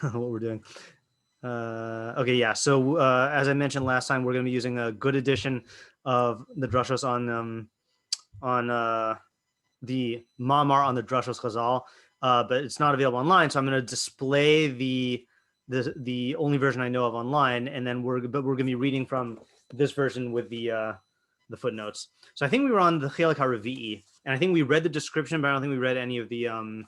what we're doing. Okay, yeah. So as I mentioned last time, we're going to be using a good edition of the drashos on the Mamar on the drashos Chazal, but it's not available online. So I'm going to display the only version I know of online, and then we're going to be reading from this version with the footnotes. So I think we were on the Chelek HaRevi'i, and I think we read the description, but I don't think we read any of the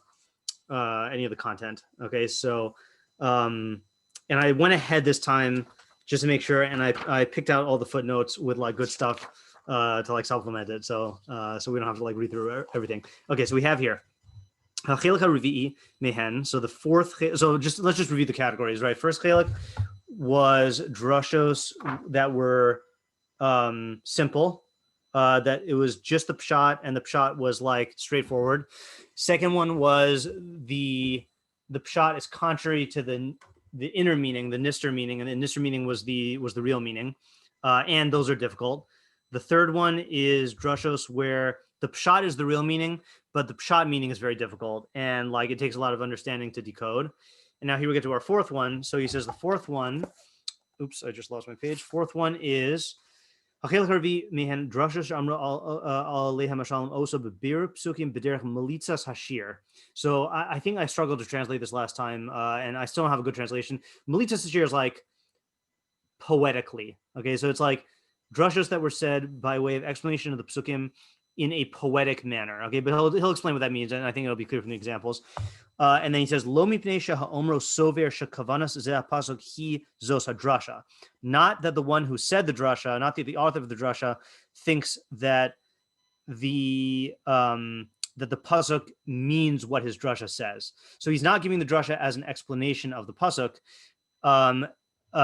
content. Okay, so and I went ahead this time just to make sure, and I picked out all the footnotes with like good stuff to like supplement it, so we don't have to like read through everything. Okay, so we have here Chelek HaRevi'i mehen. So the fourth. So let's just review the categories, right? First chelek was drashos that were simple, that it was just the pshat, and the pshat was like straightforward. Second one was the pshat is contrary to the inner meaning, the nister meaning, and the nister meaning was the real meaning, and those are difficult. The third one is drashos where the pshat is the real meaning, but the pshat meaning is very difficult, and like it takes a lot of understanding to decode. And now here we get to our fourth one. So he says the fourth one. Oops, I just lost my page. Fourth one is so I think I struggled to translate this last time, and I still don't have a good translation. Melitzas hashir is like poetically. Okay, so it's like drashos that were said by way of explanation of the psukim in a poetic manner. Okay, but he'll explain what that means, and I think it'll be clear from the examples. And then he says, "Lo mipnei ha'omro sover shekavanas zeh pasuk hi zos hadrasha." Not that the one who said the drasha, not the author of the drasha, thinks that the pasuk means what his drasha says. So he's not giving the drasha as an explanation of the pasuk.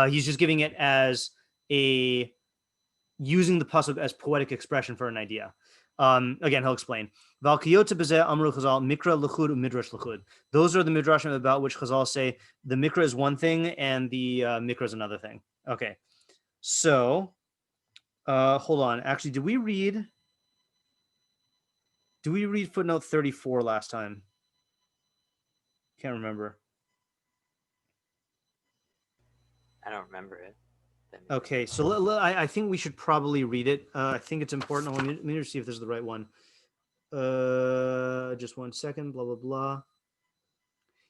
He's just giving it as using the pasuk as poetic expression for an idea. Again, he'll explain. Those are the midrashim about which Chazal say the mikra is one thing and the mikra is another thing. Okay, so hold on. Actually, did we read footnote 34 last time? Can't remember. I don't remember it. Okay, so I think we should probably read it. I think it's important. Let me see if this is the right one. Just 1 second. Blah blah blah.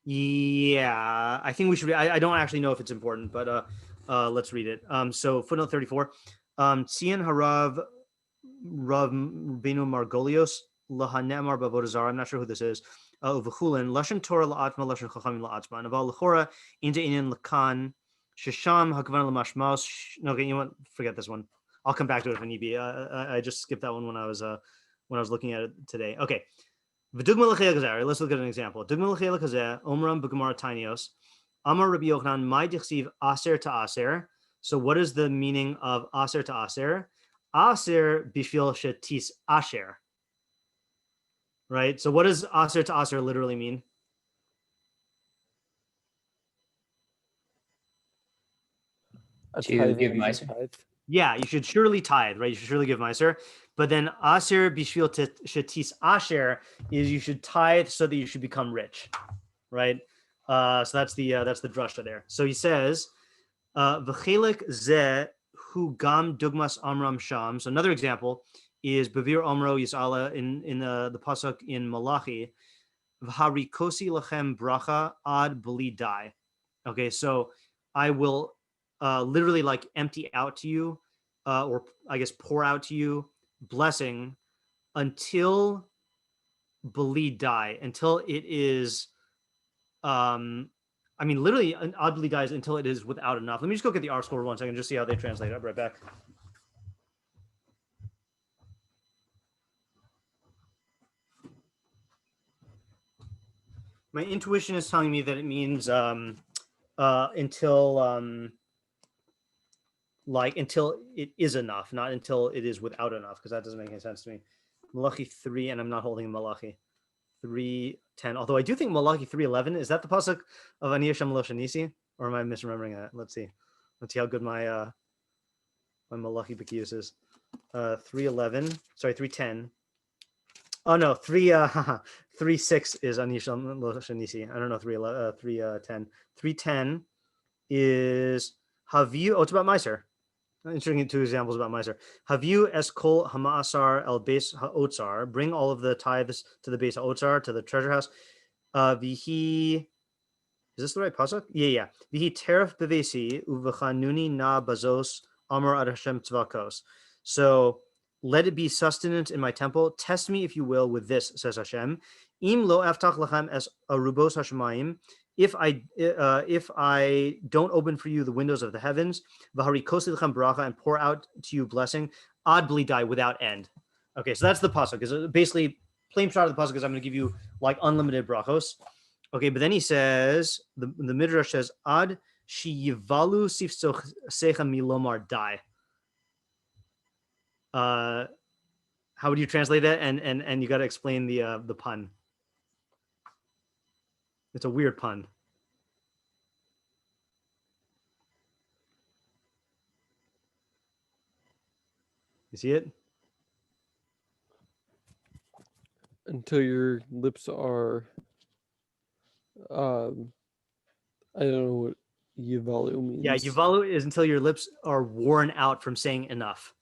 Yeah, I think we should. I don't actually know if it's important, but let's read it. So footnote 34. Tzion harav Rav Benu Margolios lahanemar bavodazar. I'm not sure who this is. Uvechulin lashon Torah laatma lashon chachamim laatzma. Naval lechora inta inin lakan shesham hakvan lamashmaos. Okay, you know what? Forget this one. I'll come back to it if need be. I just skipped that one when I was looking at it today. Okay. Let's look at an example. Omram b'gemara tainios. Amar Rabbi Yochanan, my dichsiv aser to aser. So what is the meaning of aser to aser? Aser bishvil shetis asher. Right? So what does aser to aser literally mean? To give meiser. Yeah, you should surely tithe, right? You should surely give meiser. But then aser bishvil shetis asher is you should tithe so that you should become rich, right? So that's the drasha there. So he says, v'chelik zeh hu gam dugmas amram sham. So another example is bavir omro yisala in the pasuk in Malachi, v'harikosi lachem bracha ad bli dai. Okay, so I will literally like empty out to you, or I guess pour out to you blessing until belied die, until it is literally oddly dies until it is without enough. Let me just go get the R score 1 second, just see how they translate it. I'll be right back. My intuition is telling me that it means until it is enough, not until it is without enough, because that doesn't make any sense to me. Malachi 3, and I'm not holding Malachi 3:10. Although I do think Malachi 3:11 is that the pasuk of Ani Hashem Lo Shanisi, or am I misremembering that? Let's see how good my Malachi Bekius is. 3:11. Sorry, 3:10. Oh no, 3. 3:6 is Anisham Lo Shanisi. I don't know 3:10. 3:10 is Haviu. Oh, it's about Meiser. Interesting, two examples about Meiser. Haviu eskol hamaasar el beis haotzar. Bring all of the tithes to the beis haotzar, to the treasure house. Vihi. Is this the right pasuk? Yeah. Vihi teref bevesi uvachanuni na bazos amar ad Hashem tzvakos. So let it be sustenance in my temple. Test me, if you will, with this, says Hashem. Im lo aftach lachem es arubos hashemayim. If I don't open for you the windows of the heavens, v'harikosi lechem bracha, and pour out to you blessing, ad bli die, without end. Okay, so that's the pasuk. Is basically plain shot of the pasuk is I'm going to give you like unlimited brachos. Okay, but then he says the Midrash says ad shiyivalu sifsosecha milomar die. How would you translate that? And you got to explain the pun. It's a weird pun. You see it? Until your lips are, I don't know what yivalu means. Yeah, yivalu is until your lips are worn out from saying enough.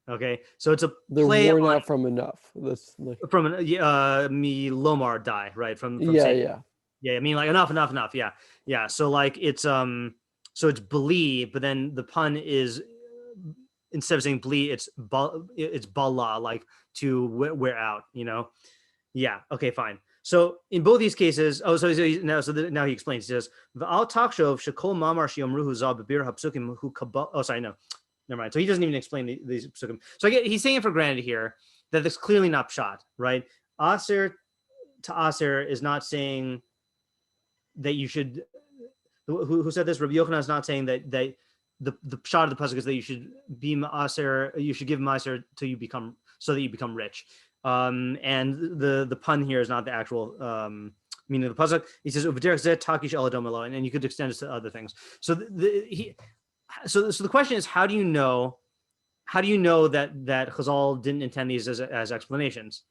Okay, so it's they're play worn on, out from enough. That's like from milomar die, right? From yeah, saying, yeah. I mean like enough. Yeah. So like it's so it's bli, but then the pun is instead of saying bli, it's bala, like to wear out. You know? Yeah. Okay. Fine. So in both these cases, now he explains. He says, "V'al takshov shekol mamar shiomruhu za bebir hapsukim hu kabal." Oh, sorry, no. Never mind. So he doesn't even explain these psukim. So he's saying it for granted here that it's clearly not pshat, right? Aser to aser is not saying that you should. Who said this? Rabbi Yochanan is not saying that the pshat of the pasuk is that you should be maaser, you should give maaser till you become, so that you become rich. And the pun here is not the actual meaning of the pasuk. He says u'v'derech zeh takish eladom elo, and you could extend it to other things. So So the question is, how do you know that Chazal didn't intend these as explanations?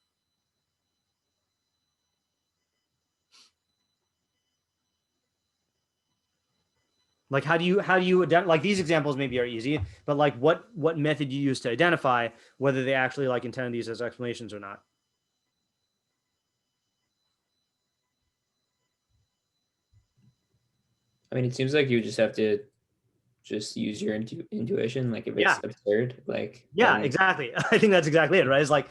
Like how do you like these examples maybe are easy, but like what method you use to identify whether they actually like intended these as explanations or not? I mean, it seems like you just have to just use your intuition. Like if it's absurd, like exactly. I think that's exactly it, right? It's like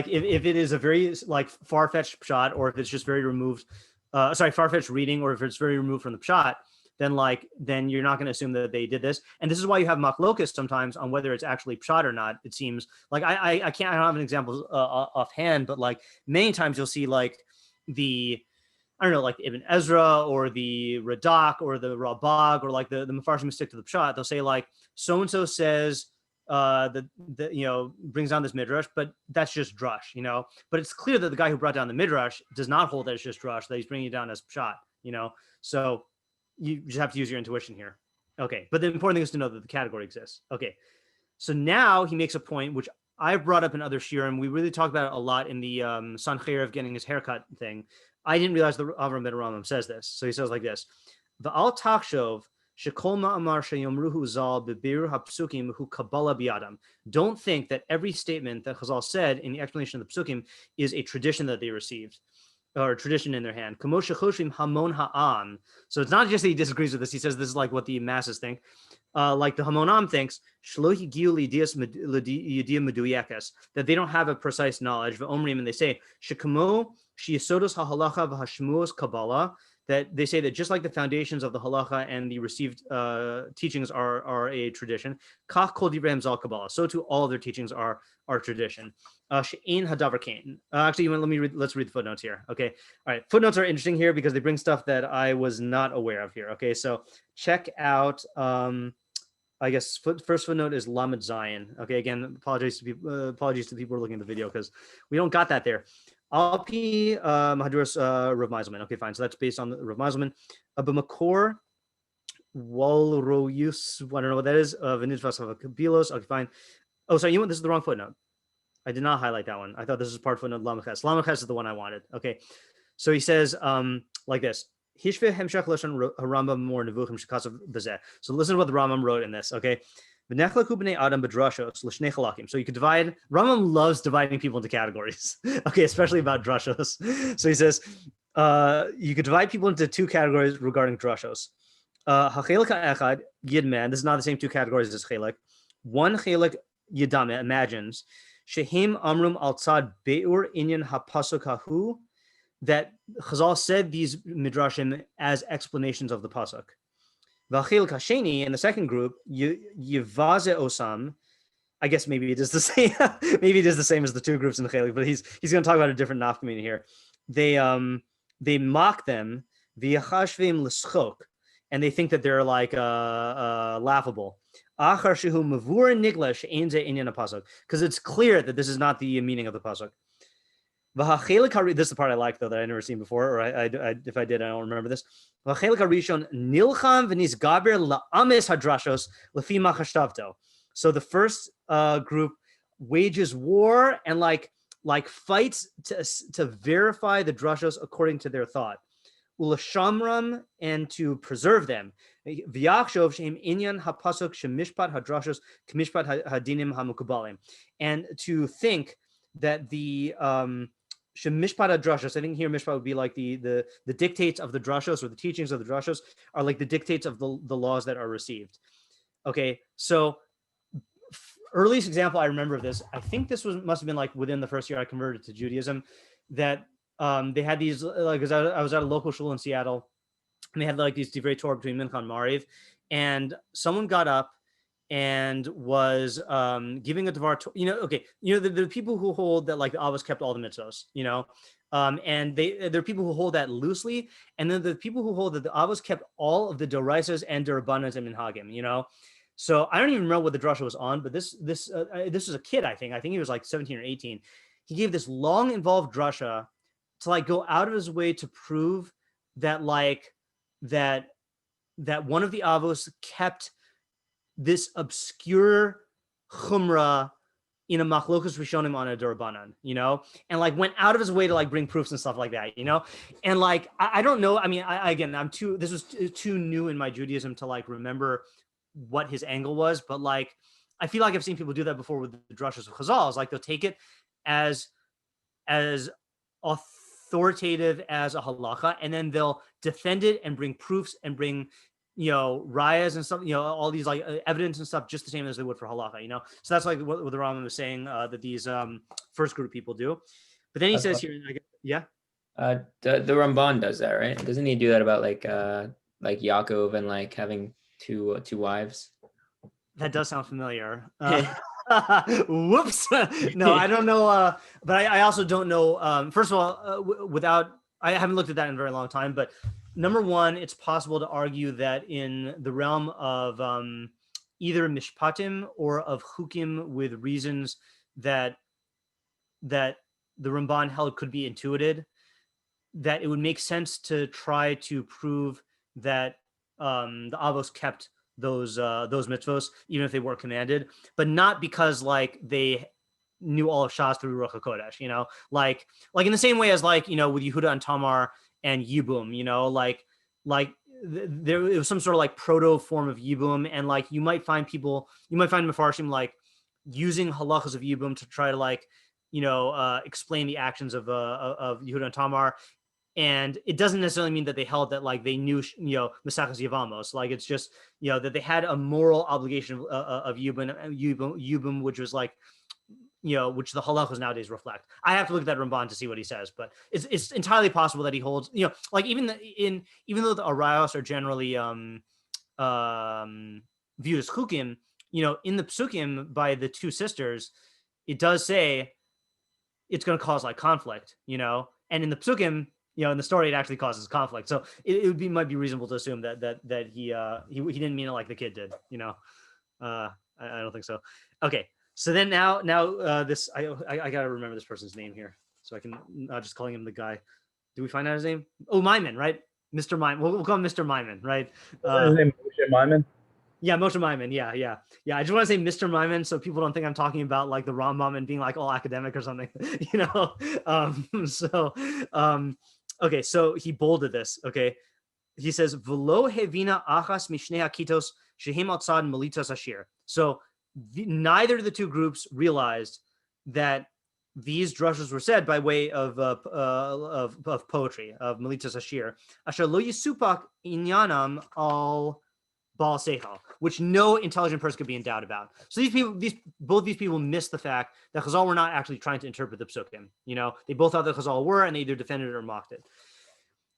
if it is a very like far-fetched pshat, or if it's just very removed, far-fetched reading, or if it's very removed from the pshat, then you're not going to assume that they did this. And this is why you have machlokas sometimes on whether it's actually pshat or not. It seems like I don't have an example offhand, but like many times you'll see like I don't know, like Ibn Ezra or the Radak or the Rabag or like the Mefarshim stick to the pshat. They'll say like so-and-so says that brings down this midrash, but that's just drush, But it's clear that the guy who brought down the midrash does not hold that it's just drush, that he's bringing it down as pshat, So you just have to use your intuition here. Okay, but the important thing is to know that the category exists. Okay, so now he makes a point which I've brought up in other shiurim. We really talked about it a lot in the Sancheir of getting his haircut thing. I didn't realize the Avraham ben Avraham says this. So he says like this: "V'al takshov shekol ma'amar sheyomruhu zal bebir hapsukim hu kabbalah biyadam." Don't think that every statement that Chazal said in the explanation of the psukim is a tradition that they received, or a tradition in their hand. Kamo shechoshim hamon ha'am. So it's not just that he disagrees with this. He says this is like what the masses think. Like the Hamonam thinks, that they don't have a precise knowledge. And they say, that they say that just like the foundations of the halacha and the received teachings are a tradition, so too all of their teachings are tradition. Actually, let's read the footnotes here. Okay, all right. Footnotes are interesting here because they bring stuff that I was not aware of here. Okay, so check out. I guess first footnote is Lamed Zion. Okay, again, apologies to people who are looking at the video because we don't got that there. Alpi Mahaduras Rav Meiselman. Okay, fine. So that's based on the Rav Meiselman. B'makor Walroyus. I don't know what that is. V'nidvas Kabilos. Okay, fine. Oh, sorry. This is the wrong footnote. I did not highlight that one. I thought this was part footnote Lamaches. Lamaches is the one I wanted. Okay. So he says like this. So listen to what the Rambam wrote in this. Okay. So you could divide, Rambam loves dividing people into categories. Okay, especially about drashos. So he says, you could divide people into two categories regarding drashos. Yidman, this is not the same two categories as chelik. One chelik yidame imagines, shehim amrum al tzad beur inyan hapasuk hahu, that Chazal said these Midrashim as explanations of the pasuk. V'achil kasheni, in the second group, yivaze osam. I guess maybe it is the same. Maybe it is the same as the two groups in the chelik, but he's going to talk about a different nafkamina here. They mock them v'yachashvim l'schok, and they think that they're like laughable. Achar shehu mavur niglash ein ze inyan pasuk, because it's clear that this is not the meaning of the pasuk. This is the part I like, though, that I never seen before, or I if I did, I don't remember this. So the first group wages war and like fights to verify the drashos according to their thought, ulashamram, and to preserve them, and to think that the Shemishpat drashos, I think here mishpat would be like the dictates of the drashos, or the teachings of the drashos are like the dictates of the laws that are received. Okay, so earliest example I remember of this, I think this must have been like within the first year I converted to Judaism, that they had these, like, because I was at a local shul in Seattle, and they had like these divrei Torah between Mincha and Mariv, and someone got up and was giving a devar, the people who hold that like the Avos kept all the mitzvos, and there are people who hold that loosely, and then the people who hold that the Avos kept all of the deraisos and derabanas and minhagim, So I don't even remember what the drasha was on, but this was a kid, I think he was like 17 or 18. He gave this long involved drasha to like go out of his way to prove that that one of the Avos kept this obscure chumrah in a machlokas rishonim on a derabanan, and like went out of his way to like bring proofs and stuff like that, and like I don't know. I mean, this was too new in my Judaism to like remember what his angle was, but like I feel like I've seen people do that before with the drashos of Chazal. It's like they'll take it as authoritative as a halacha, and then they'll defend it and bring proofs and bring rayas and stuff, all these like evidence and stuff, just the same as they would for halacha, So that's like what the Rambam was saying that these first group people do. But then he says here, yeah. The Ramban does that, right? Doesn't he do that about like Yaakov and like having two wives? That does sound familiar. Whoops. No, I don't know. But I also don't know. First of all, I haven't looked at that in a very long time, but number one, it's possible to argue that in the realm of either mishpatim or of chukim with reasons that the Ramban held could be intuited, that it would make sense to try to prove that the Avos kept those mitzvos, even if they weren't commanded, but not because like they knew all of Shas through Ruach HaKodesh, like in the same way as like, with Yehuda and Tamar and Yibum, there was some sort of like proto form of Yibum, and like you might find Mefarshim like using halachas of Yibum to try to like explain the actions of Yehuda and Tamar, and it doesn't necessarily mean that they held that like they knew Mesachas Yevamos, like it's just that they had a moral obligation of Yibum, which was like which the halachos nowadays reflect. I have to look at that Ramban to see what he says, but it's entirely possible that he holds, like even though the arayos are generally viewed as chukim, in the psukim by the two sisters, it does say it's going to cause like conflict, and in the psukim, in the story, it actually causes conflict. So it might be reasonable to assume that he didn't mean it like the kid did, I don't think so. Okay. So then now this I gotta remember this person's name here, so I can not just calling him the guy. Do we find out his name? Oh, Maimon, right? Mr. Maimon. We'll call him Mr. Maimon, right? His name Moshe Maimon. Yeah, Moshe Maimon. Yeah. I just want to say Mr. Maimon so people don't think I'm talking about like the Rambam and being like all academic or something, you know. Okay, so he bolded this. Okay, he says v'lo hevina achas mishnei hakitos shehem outsad melitas hashir. So neither of the two groups realized that these drashos were said by way of poetry, of melitas hashir. Asher lo yisupak inyanam al Baal Seichel, which no intelligent person could be in doubt about. So both these people missed the fact that Chazal were not actually trying to interpret the psukim. You know, they both thought that Chazal were, and they either defended it or mocked it.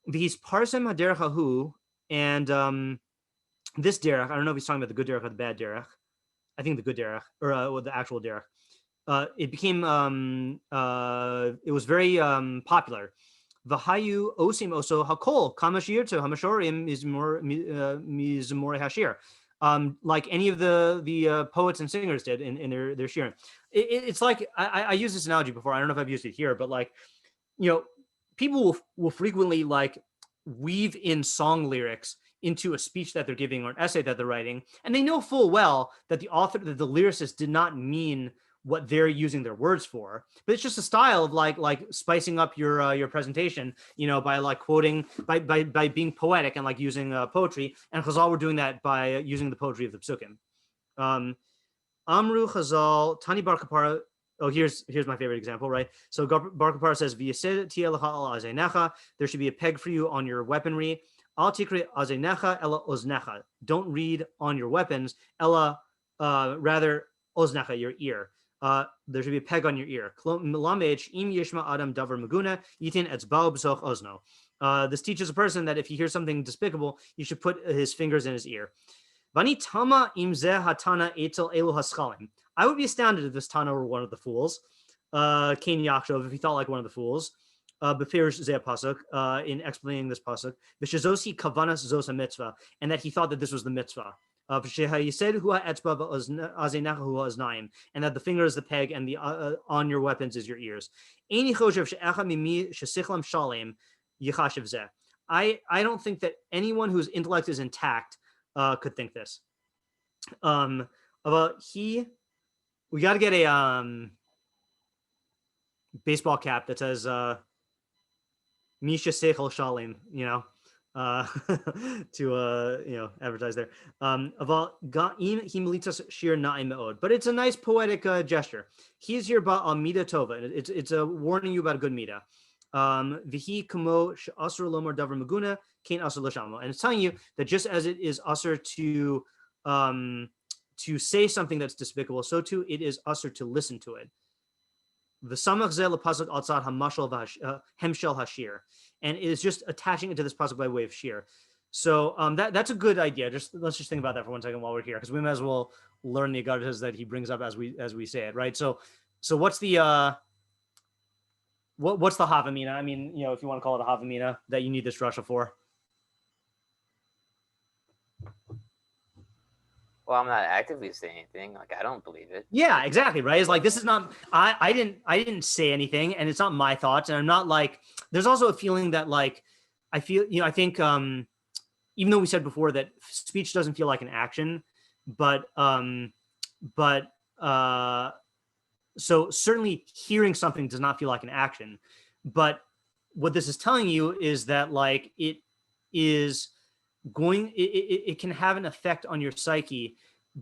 These parsem haderech hahu, and this derech, I don't know if he's talking about the good derech or the bad derech. I think the good derech, or the actual derech. It became, it was very popular. V'hayu osim oso hakol kamashir hamashorim mizmor hashir, like any of the poets and singers did in their shiurim. It's like I used this analogy before. I don't know if I've used it here, but like, you know, people will frequently like weave in song lyrics into a speech that they're giving or an essay that they're writing, and they know full well that the lyricist did not mean what they're using their words for, but it's just a style of like spicing up your presentation, you know, by like quoting, by being poetic and like using poetry. And Chazal were doing that by using the poetry of the psukim. Amru Chazal Tani Bar Kapara. Oh, here's my favorite example, right? So Bar Kapara says, there should be a peg for you on your weaponry. Al tikri azenecha ella oznecha. Don't read on your weapons, ella rather oznecha, your ear. There should be a peg on your ear. This teaches a person that if he hears something despicable, you should put his fingers in his ear. I would be astounded if this Tana were one of the fools. Kain Yaakshov, if he thought like one of the fools. In explaining this pasuk, and that he thought that this was the mitzvah. And that the finger is the peg and the on your weapons is your ears. I don't think that anyone whose intellect is intact could think this. We got to get a baseball cap that says Misha Seichel Shalim, you know, to you know, advertise there. But it's a nice poetic gesture. He's here about Mida Tova. It's a warning you about a good Mida. Vihi Kamo Asur Lomar Davar Maguna, Kain Asur Lashamo. And it's telling you that just as it is Asur to say something that's despicable, so too it is Asur to listen to it. V'samach zeh lepasuk outside hamashal hemshel hashir, and it is just attaching it to this pasuk by way of shiur. So that's a good idea. Let's just think about that for 1 second while we're here, because we might as well learn the agadas that he brings up as we say it, right? So what's the what's the havamina? I mean, you know, if you want to call it a havamina that you need this drasha for. Well, I'm not actively saying anything. Like, I don't believe it. Yeah, exactly. Right. It's like, this is not, I didn't say anything, and it's not my thoughts. And I'm not like, there's also a feeling that like, I feel, you know, I think, even though we said before that speech doesn't feel like an action, but so certainly hearing something does not feel like an action. But what this is telling you is that like, it can have an effect on your psyche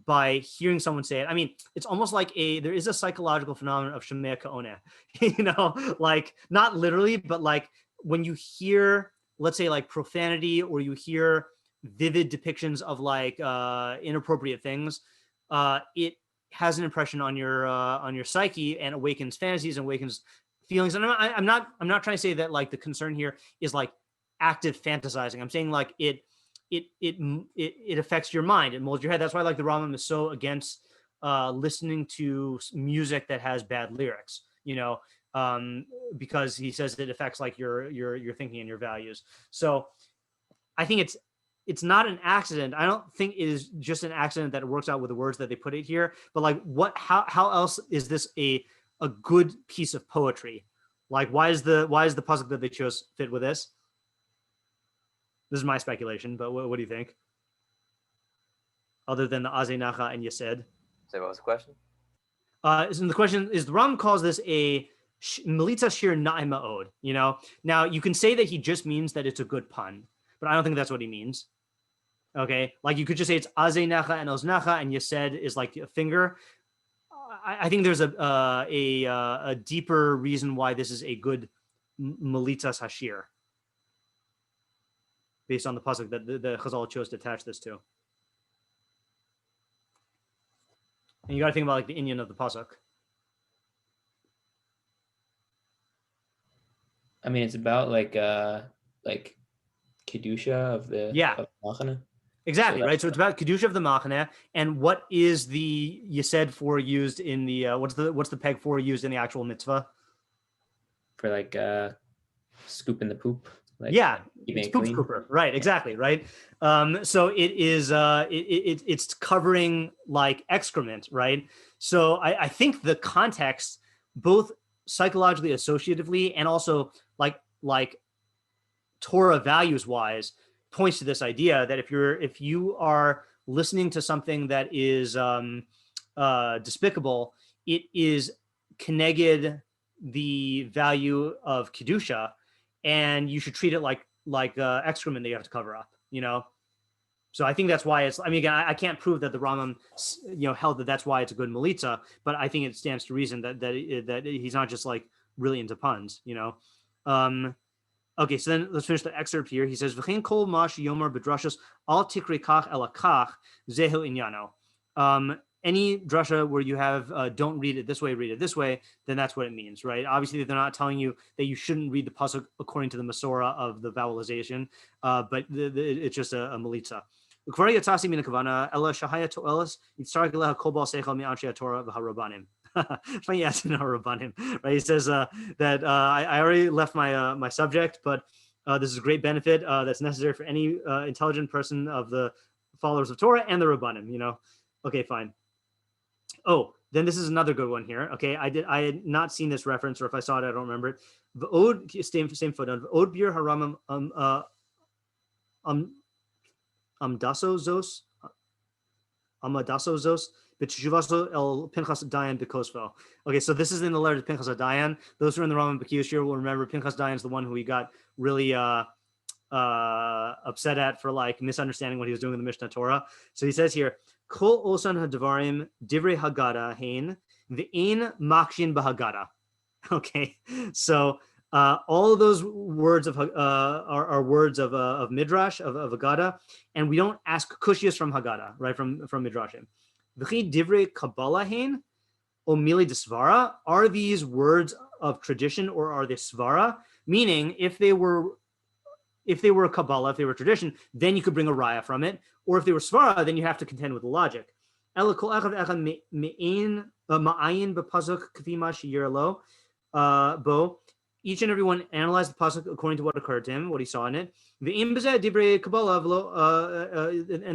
by hearing someone say it. I mean, it's almost like there is a psychological phenomenon of shemea ka'oneh, you know, like not literally, but like when you hear, let's say like profanity, or you hear vivid depictions of like inappropriate things, it has an impression on your psyche and awakens fantasies and awakens feelings. And I'm not trying to say that like the concern here is like active fantasizing. I'm saying like it affects your mind. It molds your head. That's why like the Ramam is so against listening to music that has bad lyrics, you know, because he says it affects like your thinking and your values. So I think it's not an accident. I don't think it is just an accident that it works out with the words that they put it here, but like how else is this a good piece of poetry? Like why is the pasuk that they chose fit with this? This is my speculation, but what do you think? other than the Azay Nacha and Yesed. So what was the question? So the question is, the Ram calls this a Melitza shiur na'ima od. You know, now you can say that he just means that it's a good pun, but I don't think that's what he means. Okay, like you could just say it's Azay Nacha and Oznacha, and Yesed is like a finger. I think there's a deeper reason why this is a good Melitzas Hashir, based on the pasuk that the Chazal chose to attach this to. And you got to think about like the inyan of the pasuk. I mean, it's about like kedusha of the machane. Exactly, right. So it's about kedusha of the machane, and what is the yesed for used in the what's the peg for used in the actual mitzvah? For like scooping the poop. Like it's poop scooper. Right, exactly, right. So it is it's covering like excrement, right? So I think the context, both psychologically associatively and also like Torah values wise, points to this idea that if you are listening to something that is despicable, it is keneged the value of kedusha, and you should treat it like excrement that you have to cover up, you know. So I think that's why it's. I mean, again, I can't prove that the Rambam, held that that's why it's a good melitza, but I think it stands to reason that he's not just like really into puns, you know. Okay, so then let's finish the excerpt here. He says, "V'chein kol mash yomer b'drashos al tikri kach ela kach zehu inyano." Any drasha where you have don't read it this way, read it this way, then that's what it means, right? Obviously, they're not telling you that you shouldn't read the pasuk according to the Masorah of the vowelization, but it's just a melitza. Funny you asked in Rabbanim, right? He says that I already left my subject, but this is a great benefit that's necessary for any intelligent person of the followers of Torah and the Rabbanim, you know. Okay, fine. Oh, then this is another good one here. Okay, I had not seen this reference, or if I saw it, I don't remember it. V'od, same footnote. V'od bir haramam amdasozos b'tshuvaso el Pinchas Dayan b'kosvo. Okay, so this is in the letter to Pinchas Dayan. Those who are in the Rambam B'kiyushir will remember Pinchas Dayan is the one who he got really upset at for like misunderstanding what he was doing in the Mishnah Torah. So he says here, Kol osan hadvarim divrei haggadah hein v'ein makshin b'haggadah. Okay, so all of those words of are words of midrash of Haggadah, and we don't ask kushiyas from Haggadah, right, from midrashim. V'chi divrei kabbalah hein o mili desvara. Are these words of tradition or are they svara? Meaning, if they were a Kabbalah, if they were tradition, then you could bring a raya from it. Or if they were svara, then you have to contend with the logic. Each and every one analyzed the pasuk according to what occurred to him, what he saw in it. And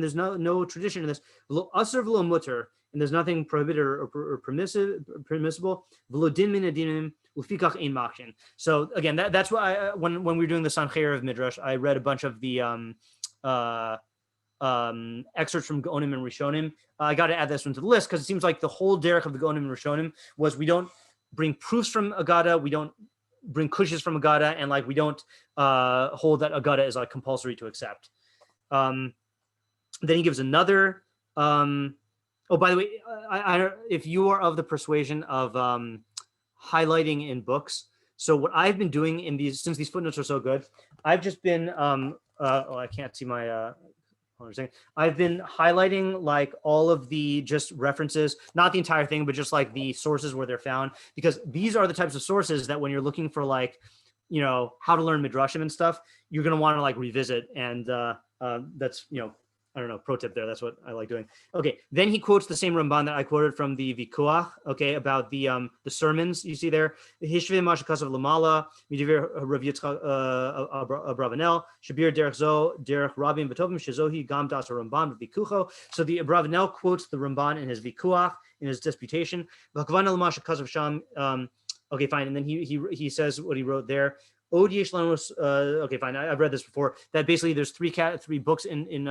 there's no tradition in this. And there's nothing prohibited or permissible. So again, that's why when we were doing the Sancheir of Midrash, I read a bunch of the excerpts from Gaonim and Rishonim. I got to add this one to the list because it seems like the whole derech of the Gaonim and Rishonim was we don't bring proofs from Agada, we don't bring kushas from Agada, and like we don't hold that Agada is like compulsory to accept. Then he gives another. Oh, by the way, if you are of the persuasion of highlighting in books, so what I've been doing in these, since these footnotes are so good, I've just been I can't see my I've been highlighting like all of the just references, not the entire thing, but just like the sources where they're found, because these are the types of sources that when you're looking for like, you know, how to learn midrashim and stuff, you're going to want to like revisit. And that's, you know, I don't know, pro tip there. That's what I like doing. Okay. Then he quotes the same Ramban that I quoted from the Vikuach, okay, about the sermons you see there. Hishvei Mashakasav Lamala, Midivir Rav Yitzchak Abravanel, Shabir Derech Zo, Derech Rabim Betovim, Shizohi Gam Das Ramban Vikucho. So the Abravanel quotes the Ramban in his Vikuach, in his disputation. Vakvan Mashakasav Sham, okay, fine. And then he says what he wrote there. Okay, fine. I've read this before. That basically there's three books in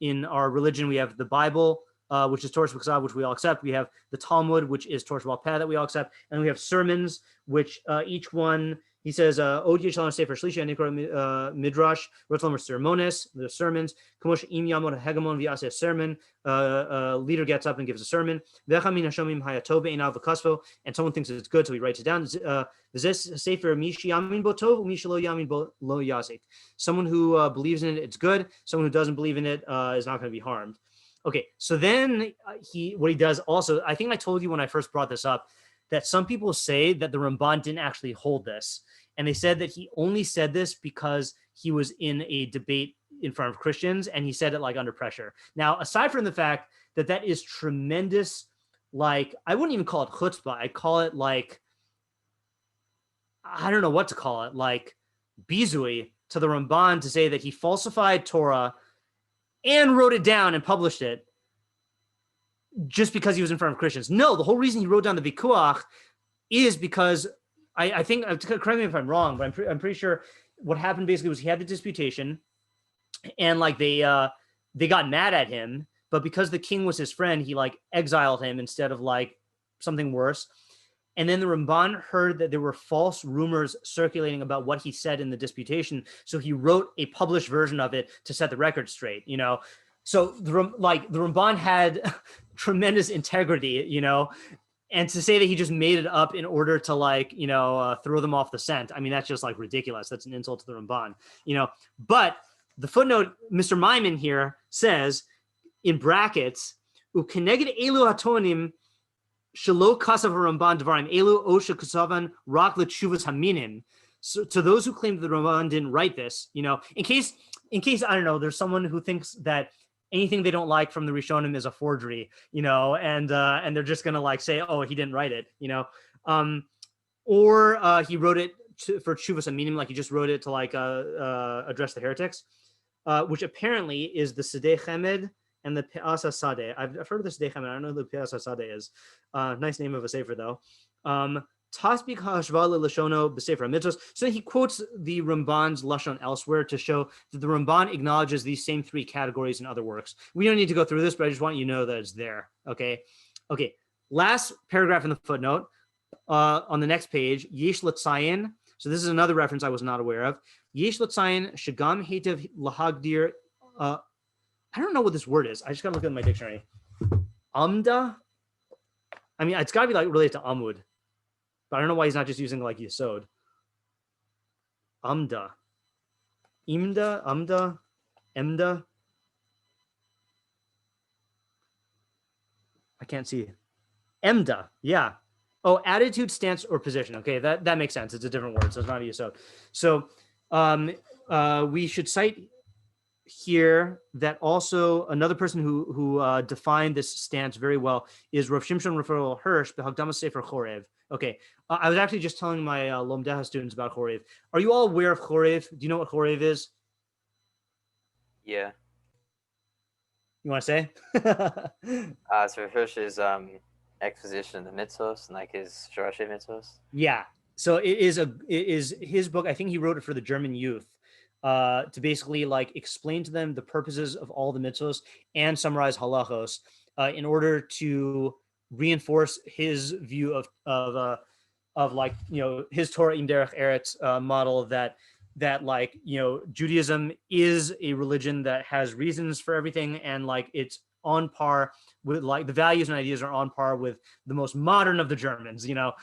in our religion, we have the Bible, which is Torah Sheb'Ksav, which we all accept. We have the Talmud, which is Torah Sheb'al Peh, that we all accept, and we have sermons, which each one, he says, Od Yishalom Sefer Shlishi Anikra Midrash, Rotlomer Sermones, the sermons, Kamosh Im Yamod Hegemon Vyase sermon, leader gets up and gives a sermon, Vechamin Hashomim Hayatove Einav V'Kasvo, and someone thinks it's good, so he writes it down. Zes Sefer Mishi Yamin Bo Tov, Mishi Lo Yamin Bo Lo Yazik. Someone who believes in it, it's good. Someone who doesn't believe in it is not going to be harmed. Okay, so then what he does also, I think I told you when I first brought this up, that some people say that the Ramban didn't actually hold this. And they said that he only said this because he was in a debate in front of Christians, and he said it like under pressure. Now, aside from the fact that that is tremendous, like, I wouldn't even call it chutzpah. I call it like, I don't know what to call it, like bizui to the Ramban to say that he falsified Torah and wrote it down and published it just because he was in front of Christians. No, the whole reason he wrote down the Vikuach is because I think, correct me if I'm wrong, but I'm pretty sure what happened basically was he had the disputation, and like they got mad at him, but because the king was his friend, he like exiled him instead of like something worse. And then the Ramban heard that there were false rumors circulating about what he said in the disputation, so he wrote a published version of it to set the record straight. You know, so the Ramban had tremendous integrity. You know. And to say that he just made it up in order to like, you know, throw them off the scent, I mean, that's just like ridiculous. That's an insult to the Ramban, you know. But the footnote, Mr. Myman here says in brackets, "Ukeneged elu hatonim shelo kasav Ramban dvarim elu osha kasavan rak letshuvas haminim." So to those who claim that the Ramban didn't write this, you know, in case I don't know, there's someone who thinks that anything they don't like from the Rishonim is a forgery, you know, and they're just gonna like say, oh, he didn't write it, you know, or he wrote it for Tshuvas Aminim, like he just wrote it to like address the heretics, which apparently is the Sedeh Chemed and the Pe'asa Sadeh. I've heard of the Sedeh Chemed. I don't know who the Pe'asa Sadeh is. Nice name of a sefer though. Tasbik ha'ashva le'lashono b'sefer mitzvos. So he quotes the Ramban's lashon elsewhere to show that the Ramban acknowledges these same three categories in other works. We don't need to go through this, but I just want you to know that it's there. Okay. Last paragraph in the footnote on the next page. Yesh l'tzayin. So this is another reference I was not aware of. Yesh l'tzayin shagam hetev lahagdir. I don't know what this word is. I just gotta look at my dictionary. Amda. I mean, it's gotta be like related to Amud. But I don't know why he's not just using like Yesod. Amda. Imda, Amda, Emda. I can't see. Emda, yeah. Oh, attitude, stance, or position. Okay, that makes sense. It's a different word, so it's not a Yesod. So we should cite here that also another person who defined this stance very well is Rav Shimshon Raphael Hirsch, B'Hagdama Sefer Chorev. Okay, I was actually just telling my Lomdeha students about Chorev. Are you all aware of Chorev? Do you know what Chorev is? Yeah. You want to say? So Hirsch's exposition of the mitzvos and like his Shorashe mitzvos. Yeah. So it is his book. I think he wrote it for the German youth to basically like explain to them the purposes of all the mitzvos and summarize halachos in order to reinforce his view of like, you know, his Torah im derech eretz model that like, you know, Judaism is a religion that has reasons for everything, and like it's on par with like the values and ideas are on par with the most modern of the Germans, you know.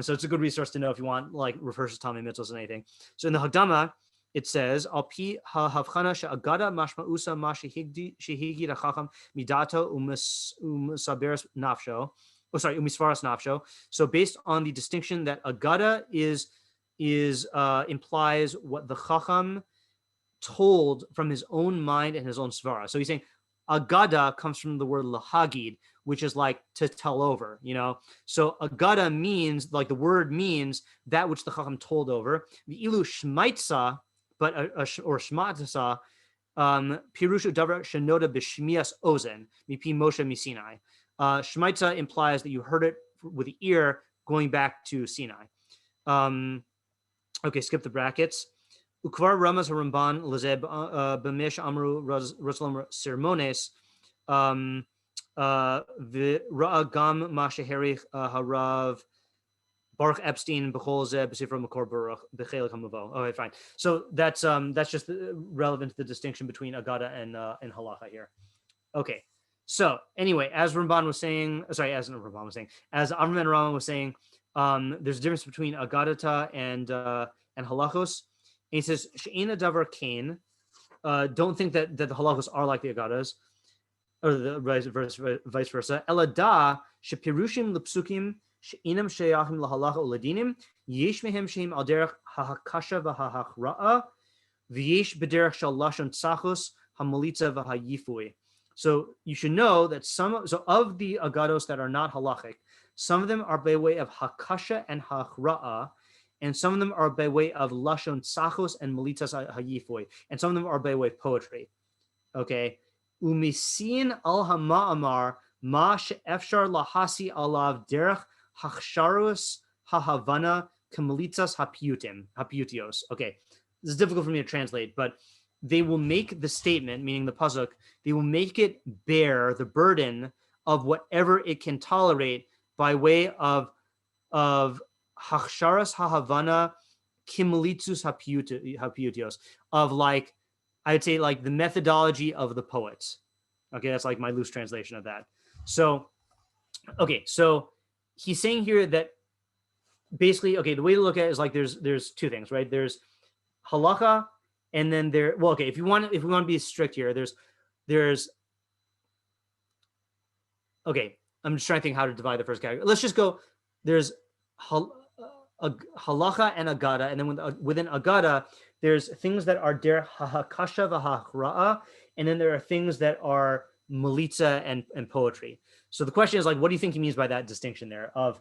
So it's a good resource to know if you want like refers to Talmud mitzvos and anything. So in the Hagdama it says al pi ha-havchana she'agada mashma'usa ma shehigi rachacham midato u'misaberes nafsho. Oh, sorry, u'misvaras nafsho. So based on the distinction that agada is implies what the chacham told from his own mind and his own svara. So he's saying agada comes from the word lahagid, which is like to tell over, you know. So agada means, like the word means that which the chacham told over. The ilu shmaitza, but or shmatasa, pirushu davar shenoda b'shmias ozen mipi Moshe misinai. Shmaitza implies that you heard it with the ear going back to Sinai. Okay, skip the brackets. Ukvar Ramas Haramban Lezeb Bamish Amru Ruslam Sermones Ra'a Gam Mashaheri Harav Baruch Epstein Bechol Zeb B'Sifra Makor Baruch B'Chelik Hamavo. Okay, fine. So that's just relevant to the distinction between Agada and Halacha here. Okay. So anyway, as Ramban was saying, sorry, as Ramban was saying, as Avraham and Rambam was saying, there's a difference between Agadata and Halachos. And he says, She'ena Davar Kain. Don't think that the Halachos are like the Agadas, or the vice versa. Elada Shepirushim Lipsukim She'inam Sheyachim LaHalacha Uladinim Yesh Mehem Sheim Al Derech HaHakasha VaHachra'a V'yesh B'derech Shal Lashon Tzachos HaMolitza VaHayifui. So you should know that of the agados that are not halachic, some of them are by way of hakasha and hachra'a, and some of them are by way of lashon tzachos and melitas hayifoi, and some of them are by way of poetry. Okay, umisin al hama'amar ma she'efshar lahasi alav derech hachsharus hahavana kamelitas hapiyutios. Okay, this is difficult for me to translate, but they will make the statement, meaning the pasuk, they will make it bear the burden of whatever it can tolerate by way of hachsharas hahavana kimlitzus hapiyutios, of like, I'd say like the methodology of the poets. Okay, that's like my loose translation of that. So, okay, so he's saying here that basically, okay, the way to look at it is like there's two things, right? There's halacha. And then if we want to be strict here, there's okay, I'm just trying to think how to divide the first category. Let's just go, there's halacha and agada, and then within agada, there's things that are der hahakasha v'hachra'a, and then there are things that are melitza and poetry. So the question is like, what do you think he means by that distinction there of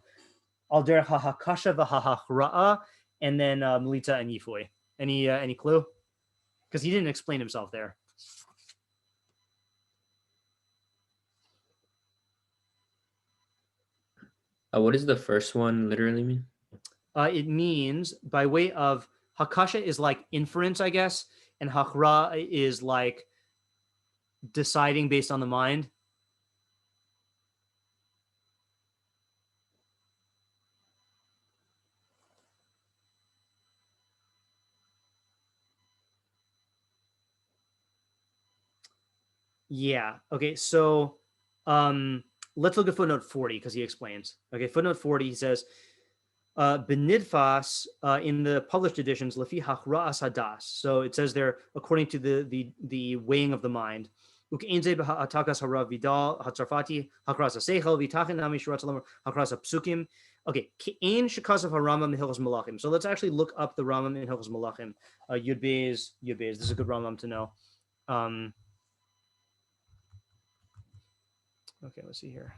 al der hahakasha v'hachra'a, and then melitza and yifui? Any clue? Because he didn't explain himself there. What does the first one literally mean? It means by way of hakasha is like inference, I guess, and hachra is like deciding based on the mind. Yeah. Okay. So let's look at footnote 40 because he explains. Okay. Footnote 40, he says, Benidfas in the published editions, Lafi Hachra'as Hadas. So it says there, according to the weighing of the mind. Ukeinze b'ha'atakas harav vidal hatzarfati hakras ha'seichel v'tachin nami shurat salam hakras ha'psukim. Okay, ke'ein shekasav harambam in Hilchos Malachim. So let's actually look up the Rambam in Hilchos Malachim. Yud Beis. This is a good Rambam to know. Okay, let's see here.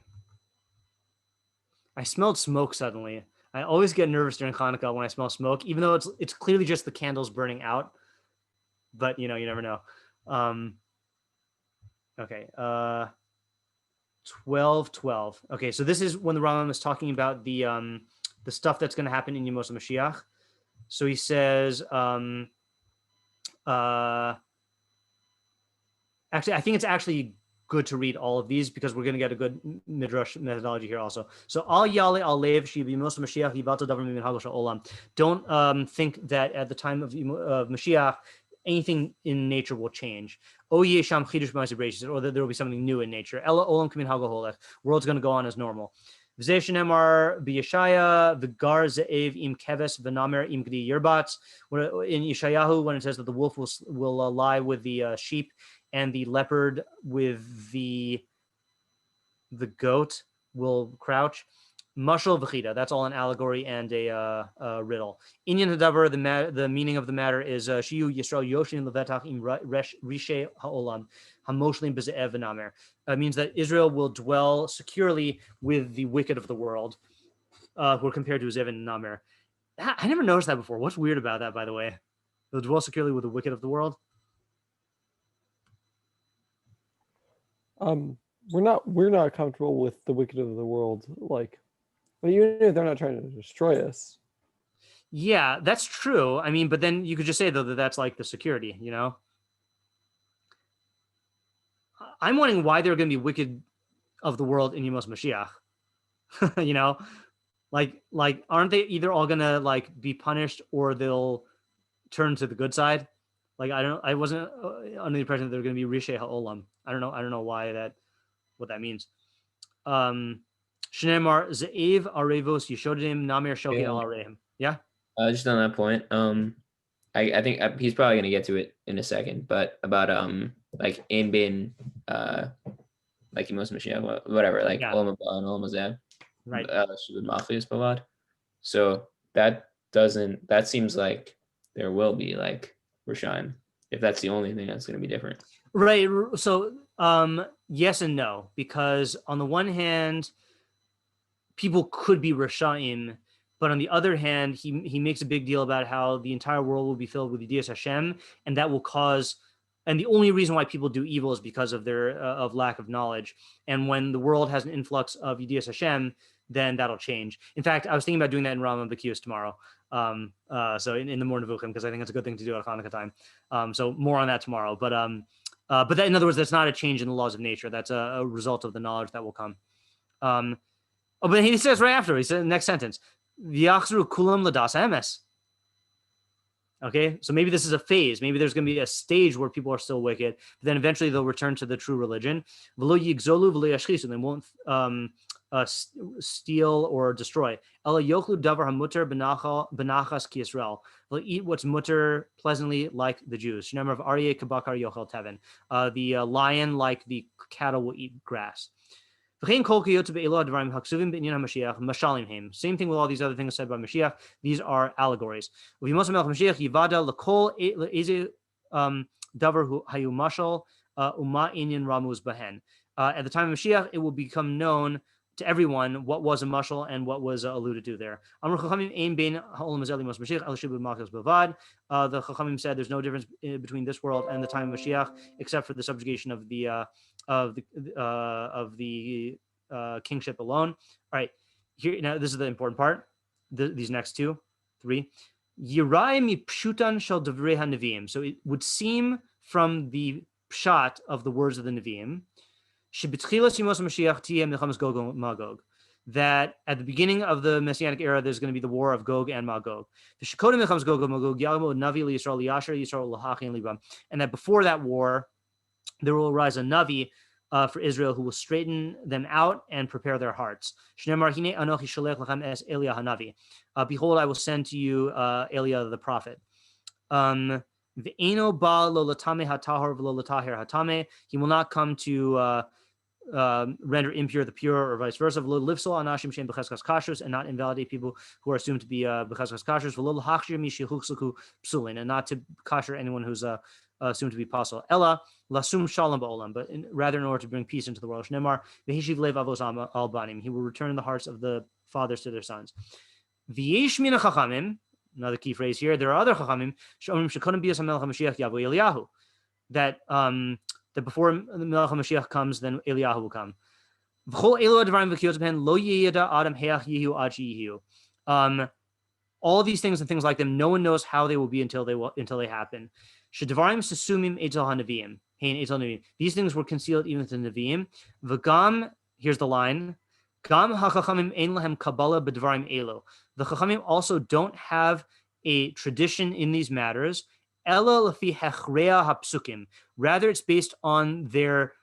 I smelled smoke suddenly. I always get nervous during Hanukkah when I smell smoke, even though it's clearly just the candles burning out. But you never know. Okay, 12:12. Okay, so this is when the Rambam is talking about the stuff that's going to happen in Yemos Mashiach. So he says, actually, I think it's actually good to read all of these because we're going to get a good Midrash methodology here also. So al yale al lev shi b'yemos Mashiach yivalta davar min hagel olam. Don't think that at the time of Mashiach anything in nature will change. O yesham chidush b'ma'aseh b'reishis, or that there will be something new in nature. Ella olam kamin hagel holech. World's going to go on as normal. V'zeh shenemar b'Yeshaya v'gar ze'ev im keves v'namer im gdi yerbatz. In Yeshayahu, when it says that the wolf will lie with the sheep, and the leopard with the goat will crouch. Mashal v'chida, that's all an allegory and a riddle. Inyan hadavar, the meaning of the matter is shiu Yisrael yoshin levetach im rishe ha'olam hamoshlim b'ze'ev v'namer. Means that Israel will dwell securely with the wicked of the world, who are compared to Zev and Namer. I never noticed that before. What's weird about that, by the way? They'll dwell securely with the wicked of the world. We're not comfortable with the wicked of the world, like, but even if they're not trying to destroy us. Yeah, that's true. I mean, but then you could just say though that that's like the security, you know. I'm wondering why there are going to be wicked of the world in Yemos Mashiach. You know, like aren't they either all going to like be punished or they'll turn to the good side? Like I wasn't under the impression that they're going to be Rishei Ha'olam. I don't know what that means. Shneimar Ze'ev Arevos Yeshodim Namir Shohi Al Areim. Yeah. Just on that point, I think he's probably gonna get to it in a second, but about like Ein Bin like Yemos Mashiach, whatever, like Yeah. Olam Haba and Olam Hazeh, Right. Shubid Machlius Bavad. So that seems like there will be like Rishaim, if that's the only thing that's gonna be different. Right. So yes and no, because on the one hand, people could be Rishaim, but on the other hand, he makes a big deal about how the entire world will be filled with Yedias Hashem, and that will cause, and the only reason why people do evil is because of their of lack of knowledge. And when the world has an influx of Yedias Hashem, then that'll change. In fact, I was thinking about doing that in Rambam B'Kiyos tomorrow. So in the Mor Nevuchim, because I think it's a good thing to do at Hanukkah time. So more on that tomorrow. But that, in other words, that's not a change in the laws of nature. That's a result of the knowledge that will come. But he says right after, he said next sentence, V'yachzru kulam ladas emes. Okay, so maybe this is a phase. Maybe there's going to be a stage where people are still wicked, but then eventually they'll return to the true religion. V'lo yigzolu v'lo yashchisu. They won't steal or destroy. Ela yochlu davar hamuter benachas ki Yisrael. They'll eat what's mutter pleasantly, like the Jews. Remember of Aryeh kabakar yochel teven. The lion, like the cattle, will eat grass. Same thing with all these other things said by Mashiach. These are allegories. At the time of Mashiach, it will become known to everyone what was a mashal and what was alluded to there. The Chachamim said there's no difference between this world and the time of Mashiach, except for the subjugation of the kingship alone. All right, here now this is the important part. These next 2, 3. Yirai mi pshutan shel devrei hanavim. So it would seem from the pshat of the words of the Nevi'im, that at the beginning of the Messianic era, there's going to be the war of Gog and Magog. And that before that war, there will arise a Navi for Israel who will straighten them out and prepare their hearts. Behold, I will send to you Eliah the prophet. He will not come to render impure the pure, or vice versa, and not invalidate people who are assumed to be b'chazkas kashrus, and not to kasher anyone who's assumed to be apostle. Ella lasum shalom ba'olam, but rather in order to bring peace into the world. Shnemar v'hishiv lev avos al banim. He will return the hearts of the fathers to their sons. V'yesh mina chachamim. Another key phrase here. There are other chachamim that that before the Melech HaMashiach comes, then Eliyahu will come. All these things and things like them, no one knows how they will be until they happen. These things were concealed even with the Nevi'im. V'gam, here's the line. Gam hachachamim ein lahem kabbalah b'dvarim elo. The chachamim also don't have a tradition in these matters. Ela lefi hechrea hapsukim. Rather, it's based on their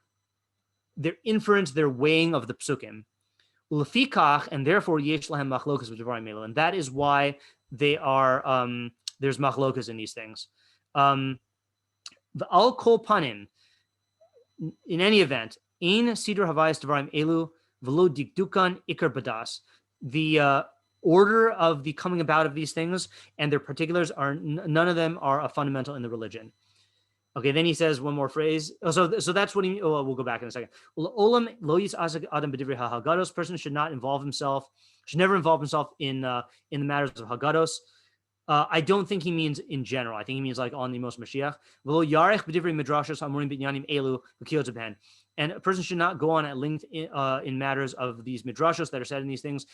inference, their weighing of the psukim. Ulefikach, and therefore yesh lahem machlokas b'dvarim elo. And that is why they are there's machlokas in these things. The al kol panim. In any event, ein sidur havayis dvarim elu. V'lo dikdukan ikar badas. The order of the coming about of these things and their particulars are none of them are a fundamental in the religion. Okay, then he says one more phrase. So that's what he. Oh, we'll go back in a second. Olam lo yis'asek adam b'divrei hagados. Person should never involve himself in the matters of hagados. I don't think he means in general. I think he means like on the most Mashiach. V'lo yarech b'divrei midrashos amurim b'inyanim elu v'kiyot ben. And a person should not go on at length in matters of these midrashos that are said in these things.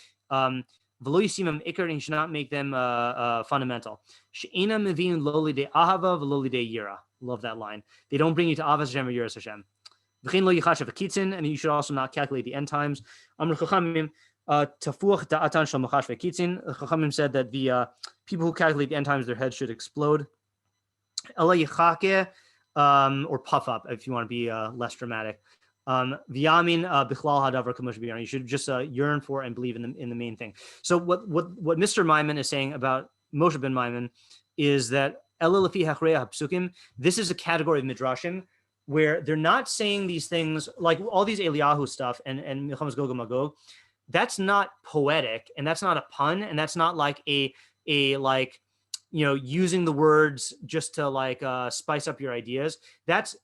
V'lo yisimam ikar, and he should not make them fundamental. She'ena mevin lo lidei ahava v'lo lidei yira. Love that line. They don't bring you to Avas Hashem or Yiras Hashem. V'chein lo yichashav v'kitzin, and you should also not calculate the end times. Amr Chachamim tafuach da'atan shel machash v'kitzin. Chachamim said that the people who calculate the end times, their heads should explode. Ela yichake, or puff up, if you want to be less dramatic. V'yamin bichlal hadavar kamosh b'yamin. You should just yearn for and believe in the main thing. So what Mr. Maimon is saying about Moshe ben Maimon is that this is a category of Midrashim where they're not saying these things like all these Eliyahu stuff and Milchamas Gog and Magog. That's not poetic, and that's not a pun, and that's not like a like, you know, using the words just to like spice up your ideas. That's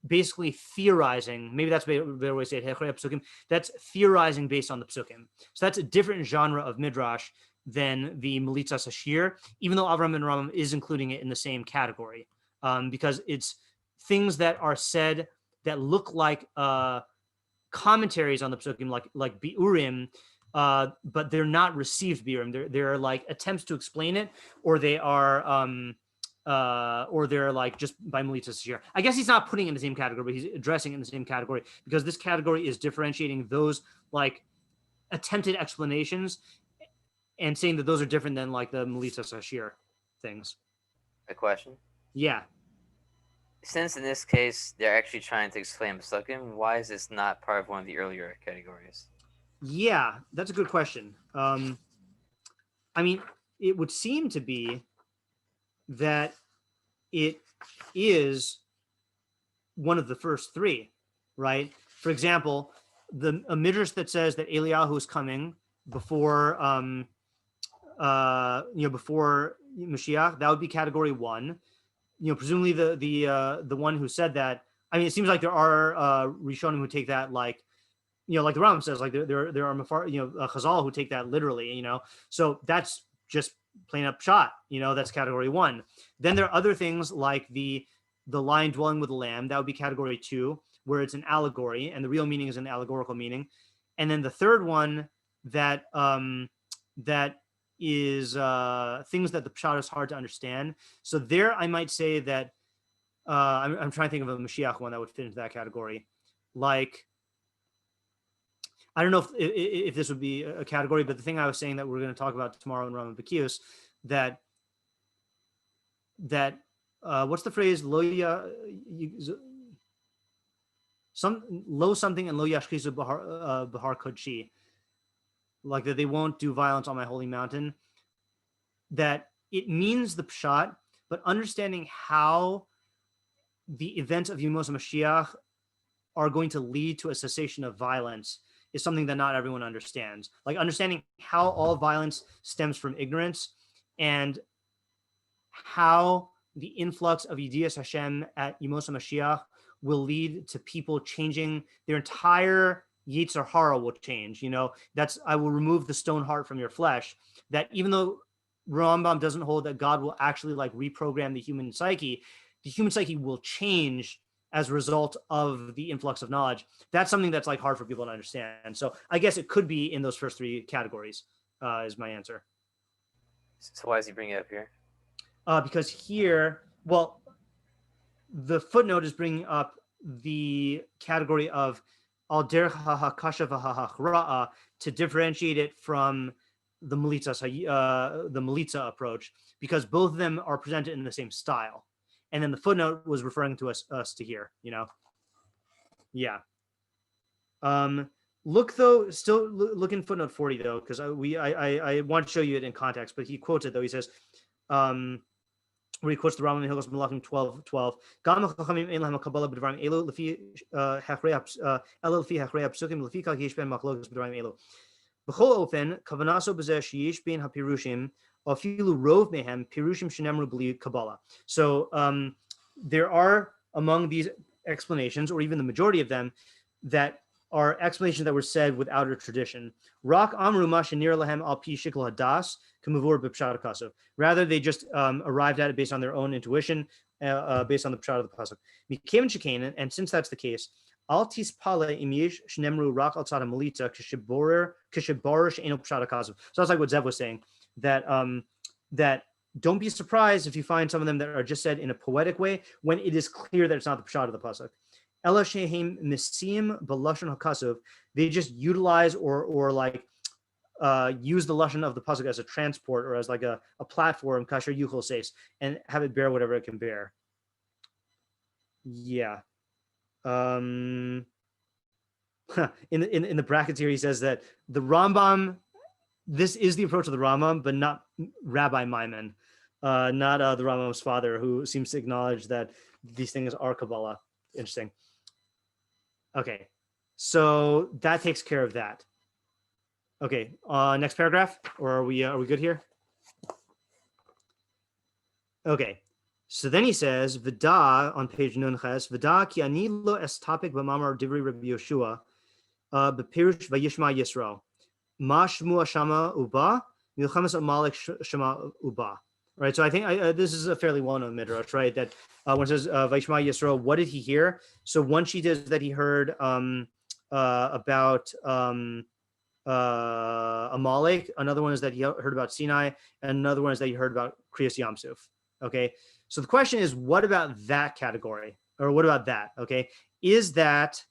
basically theorizing. Maybe that's a better way to say it. That's theorizing based on the psukim. So that's a different genre of midrash than the Melitzas Hashir, even though Avraham and Ramam is including it in the same category, because it's things that are said that look like commentaries on the psukim, like biurim, but they're not received biurim. They're like attempts to explain it, or they're like just by Melitzas Hashir. I guess he's not putting it in the same category, but he's addressing it in the same category because this category is differentiating those like attempted explanations and saying that those are different than like the Melitzas Hashir things. A question? Yeah. Since in this case they're actually trying to explain Pesukim, why is this not part of one of the earlier categories? Yeah, that's a good question. I mean, it would seem to be that it is one of the first three, right? For example, a midrash that says that Eliyahu is coming before before Mashiach, that would be category one. You know, presumably the one who said that. I mean, it seems like there are Rishonim who take that like, you know, like the Rambam says, like there are Mafar, you know, Chazal who take that literally. You know, so that's just plain up shot. You know, that's category one. Then there are other things like the lion dwelling with the lamb. That would be category two, where it's an allegory and the real meaning is an allegorical meaning. And then the third one that that is things that the pshat is hard to understand. So there, I might say that I'm trying to think of a Mashiach one that would fit into that category. Like, I don't know if this would be a category, but the thing I was saying that we're going to talk about tomorrow in Rambam Bekius, that what's the phrase? Lo something and lo yashchizu bahar kodshi. Like that they won't do violence on my holy mountain, that it means the pshat, but understanding how the events of Yemos Mashiach are going to lead to a cessation of violence is something that not everyone understands. Like understanding how all violence stems from ignorance and how the influx of Yedias Hashem at Yemos Mashiach will lead to people changing their entire Yetzer Hara will change. You know, that's, I will remove the stone heart from your flesh. That even though Rambam doesn't hold that God will actually like reprogram the human psyche will change as a result of the influx of knowledge. That's something that's like hard for people to understand. So I guess it could be in those first three categories, is my answer. So why does he bring it up here? Because here, well, the footnote is bringing up the category of al derech ha'hakasha v'ha'hachra'a to differentiate it from the Melitza approach, because both of them are presented in the same style. And then the footnote was referring to us to here, you know? Yeah. Look though, still look in footnote 40 though, because I want to show you it in context, but he quotes it though. He says, where he quotes the Rambam in Hilchos Melachim 12:12. Gam chachamim ein lahem kabbalah b'dvarim elu lefi hachrei hapsukim lefi kal yesh ben machlokas b'dvarim elu. B'chol ofen kavanaso b'zeh sheyesh ben hapirushim afilu rov mehem pirushim shenemru b'li kabbalah. So there are among these explanations, or even the majority of them, that are explanations that were said without a tradition. Rak amru ma shenir lahem al pi shikol hadas k'mavur b'pshat hakasav. Rather, they just arrived at it based on their own intuition, based on the pshat of the pasuk. Mikevin shekain, and since that's the case, Al tispale imish shnemru rak al tzad melita kishiborer she'eno pshat hakasav. So that's like what Zev was saying, that that don't be surprised if you find some of them that are just said in a poetic way when it is clear that it's not the pshat of the pasuk. Ela shehem misim b'lashon hakasav. They just utilize or like use the lashon of the pasuk as a transport or as like a platform, kasher yuchol says, and have it bear whatever it can bear. Yeah. In the brackets here, he says that the Rambam, this is the approach of the Rambam, but not Rabbi Maimon, not the Rambam's father, who seems to acknowledge that these things are Kabbalah. Interesting. Okay, so that takes care of that. Okay, next paragraph, or are we good here? Okay. So then he says, "V'da" on page Nun Ches, "V'da ki ani lo estapik b'mamar divrei Rabbi Yoshua b'pirush vayishma Yisro ma shmua shama uba milchamas amalek shama uba." Right. So I think this is a fairly well-known midrash, right? That when it says vayishma Yisro, what did he hear? So one sheet is that he heard about Amalek. Another one is that he heard about Sinai, and another one is that he heard about Kriyas Yamsuf. Okay. So the question is, what about that category? Or what about that? Okay. Is that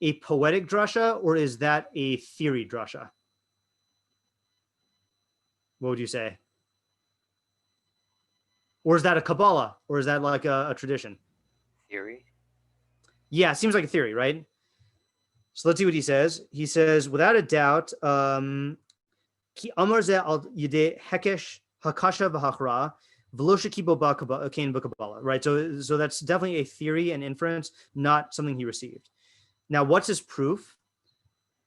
a poetic drasha or is that a theory drasha? What would you say? Or is that a Kabbalah? Or is that like a tradition? Theory? Yeah, it seems like a theory, right? So let's see what he says. He says, without a doubt, ki amar ze al yidei hekesh hakasha v'hachra, right? So that's definitely a theory and inference, not something he received. Now, what's his proof?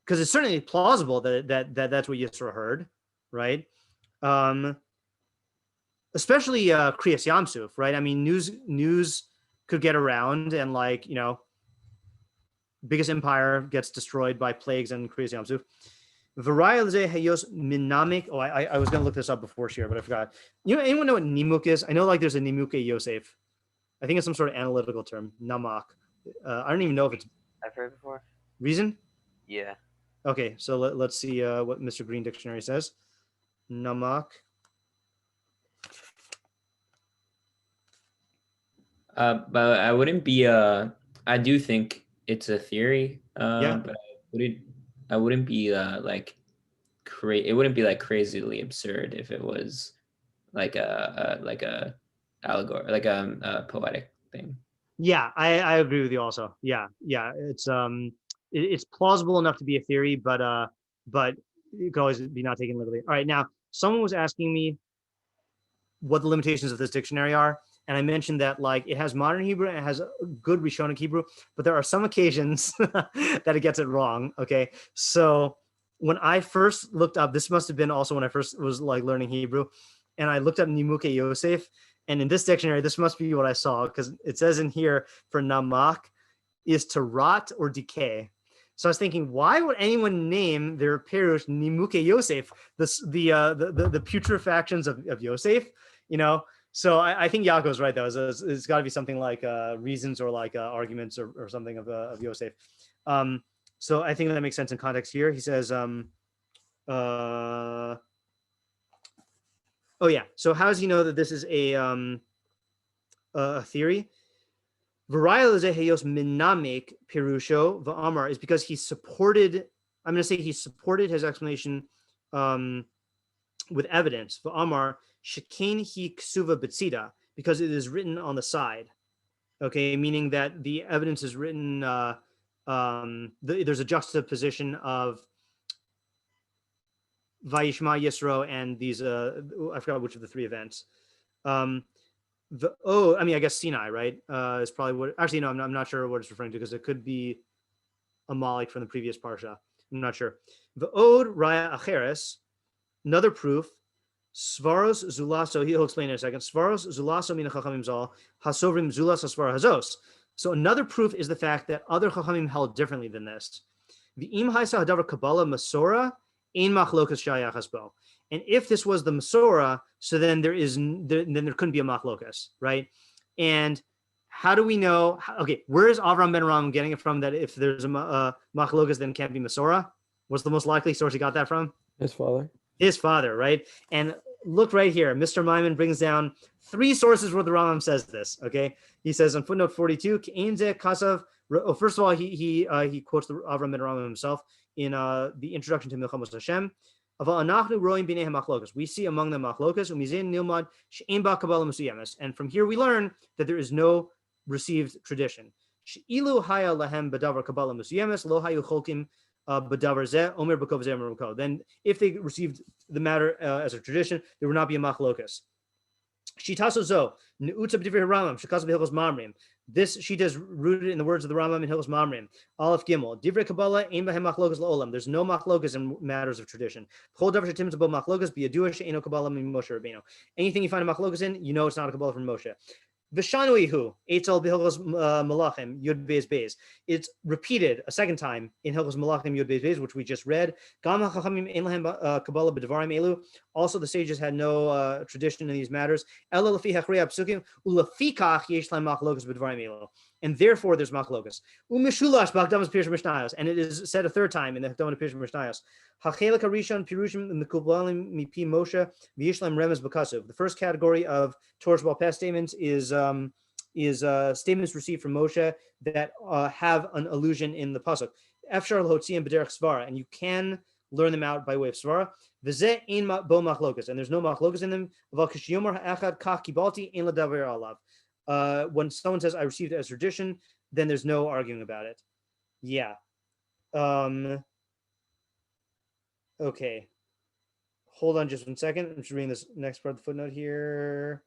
Because it's certainly plausible that's what Yisro heard, right? Especially Kriyas Yamsuf, right? I mean, news could get around, and like, you know, biggest empire gets destroyed by plagues and Kriyas Yamsuf. Oh, I was going to look this up before shiur, but I forgot. You know, anyone know what nimuk is? I know like there's a nimuke Yosef. I think it's some sort of analytical term, namak. I don't even know if it's... I've heard before. Reason? Yeah. Okay, so let's see what Mr. Green Dictionary says. Namak. But I wouldn't be I do think it's a theory. Yeah. But I wouldn't be like it wouldn't be like crazily absurd if it was like a allegory, like a poetic thing. Yeah, I agree with you also. Yeah, it's plausible enough to be a theory, but it could always be not taken literally. All right, now someone was asking me what the limitations of this dictionary are, and I mentioned that like it has modern Hebrew and it has good Rishonic Hebrew, but there are some occasions that it gets it wrong. Okay, so when I first looked up, this must have been also when I first was like learning Hebrew, and I looked up Nimuke Yosef, and in this dictionary, this must be what I saw, because it says in here for namak is to rot or decay. So I was thinking, why would anyone name their perush Nimuke Yosef, the putrefactions of Yosef? You know, so I think Yaakov's right though. It's got to be something like reasons or like arguments or something of Yosef. So I think that makes sense in context here. He says, oh yeah. So how does he know that this is a theory? Minamik Pirusho Va'amar is because he supported, I'm going to say he supported his explanation with evidence. Va'amar Shekain hi ksuva betzida, because it is written on the side. Okay, meaning that the evidence is written, there's a juxtaposition of Vayishma Yisro and these, I forgot which of the three events. I guess Sinai, right? Is probably what, actually, no, I'm not sure what it's referring to, because it could be Amalek from the previous Parsha. I'm not sure. V'od Raya Acheres, another proof, Svaros Zulaso, he'll explain in a second. Svaros Zulaso mina Chachamim Zal, Hasovrim Zulas Hasvar Hazos. So another proof is the fact that other Chachamim held differently than this. V'im Haisa Hadavar Kabbalah Masora, Ein Machlokas Shayachas Bo. And if this was the Masorah, so then there couldn't be a machlokas, right? And how do we know? Okay, where is Avraham ben Aram getting it from that if there's a machlokas, then it can't be Masorah? What's the most likely source he got that from? His father. His father, right? And look right here. Mr. Myman brings down 3 sources where the Rambam says this. Okay, he says on footnote 42, Kasav. Oh, first of all, he quotes the Avraham ben Rambam himself in the introduction to Milchamos Hashem. We see among them machlokas, and from here we learn that there is no received tradition. Then if they received the matter as a tradition, there would not be a machlokas. This shita is rooted in the words of the Rambam in Hilchos Mamrim. Aleph Gimel. Divrei Kabbalah ein b'hem machlokas la'olam. There's no machlokas in matters of tradition. Chol davar shetim zabo machlokas b'yadua she'eno Kabbalah min Moshe Rabbeinu. Anything you find a machlokas in, you know it's not a Kabbalah from Moshe. V'shanuihu etzel b'Hilchos Malachim Yud Beis Beis. It's repeated a second time in Hilchos Malachim Yud Beis Beis, which we just read. Gam hachachamim ein lahem Kabbalah b'devarim elu. Also, the sages had no tradition in these matters. Ela lefi hachrei psukim ulefikach yesh lahem machlokas b'devarim elu. And therefore, there's machlokas. Umishulash b'hakdamas pirush mishnayos. And it is said a third time in the Hakdamas pirush mishnayos. Hachelek harishon pirushim mekubalim mipi Moshe v'yesh lahem remez b'kasuv. The first category of Torah Baal Peh statements is statements received from Moshe that have an allusion in the pasuk. Efshar l'hotziim b'derech svara, and you can learn them out by way of svara. V'zeh ein bo machlokas, and there's no machlokas in them. V'al kishyomer ha'echad kach kibalti ein l'davar alav. When someone says I received it as tradition, then there's no arguing about it. Yeah. Okay. Hold on just 1 second. I'm just reading this next part of the footnote here.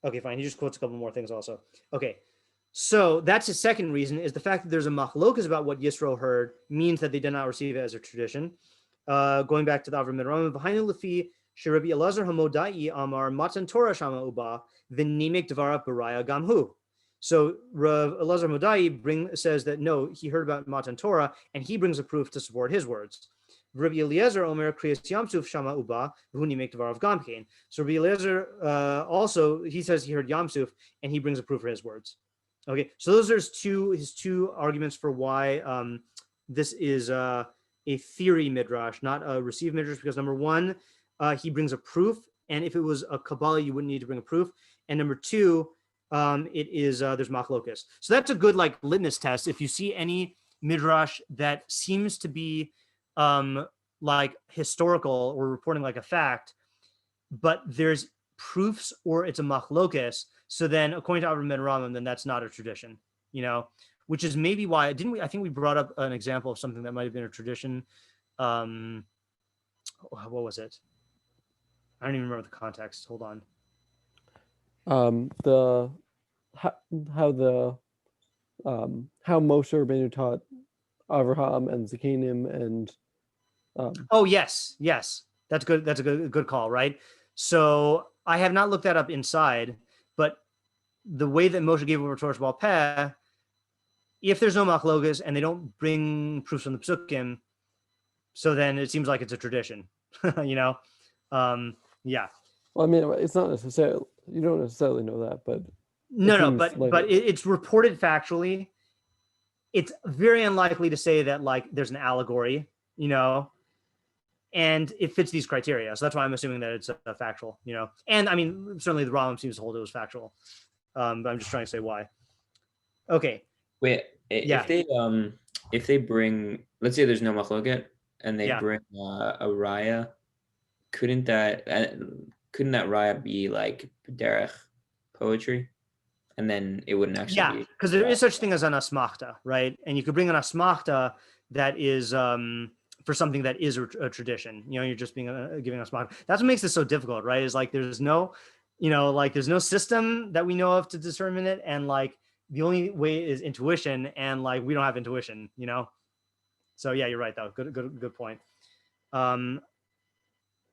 Okay, fine. He just quotes a couple more things also. Okay. So that's his second reason, is the fact that there's a machlokas about what Yisro heard means that they did not receive it as a tradition. Going back to the Avraham ben Aram, v'hainu lefi sheRabbi Elazar Hamodai Amar Matan Torah Shama Uba v'nimek Dvara Baraya Gamhu. So Rav Elazar Modai says that no, he heard about Matan Torah, and he brings a proof to support his words. Rabbi Eliezer Omer Kriyas Yamsuf Shama Uba v'nimek Dvarav Gamkein. So Rabbi Eliezer also, he says he heard Yamsuf, and he brings a proof for his words. Okay, so those are his two arguments for why this is a theory midrash, not a received midrash, because number one, he brings a proof, and if it was a Kabbalah, you wouldn't need to bring a proof. And number two, it is there's machlokas. So that's a good like litmus test. If you see any midrash that seems to be like historical or reporting like a fact, but there's proofs or it's a machlokas, so then according to Avraham ben Aram, then that's not a tradition, which is maybe why I think we brought up an example of something that might have been a tradition. What was it? I don't even remember the context. Hold on. How Moshe Rabbeinu taught Avraham and Zakanim and oh yes, that's good. That's a good call, right? So I have not looked that up inside, but the way that Moshe gave over Torah Baal Peh, if there's no machlokas and they don't bring proofs from the psukim, so then it seems like it's a tradition, Yeah. Well, I mean, it's not necessarily, you don't necessarily know that, but but it's reported factually. It's very unlikely to say that like there's an allegory, and it fits these criteria. So that's why I'm assuming that it's a factual, And I mean, certainly the Rambam seems to hold it was factual, but I'm just trying to say why. Okay. Wait, if they bring, let's say there's no machloket, and they bring a raya, couldn't that raya be like derech poetry, and then it wouldn't actually be, because there is such thing as an asmachta, right? And you could bring an asmachta that is for something that is a tradition. You're just giving asmachta. That's what makes this so difficult, right? Is like there's no there's no system that we know of to determine it, and like the only way is intuition, and like we don't have intuition, So yeah, you're right though. Good point.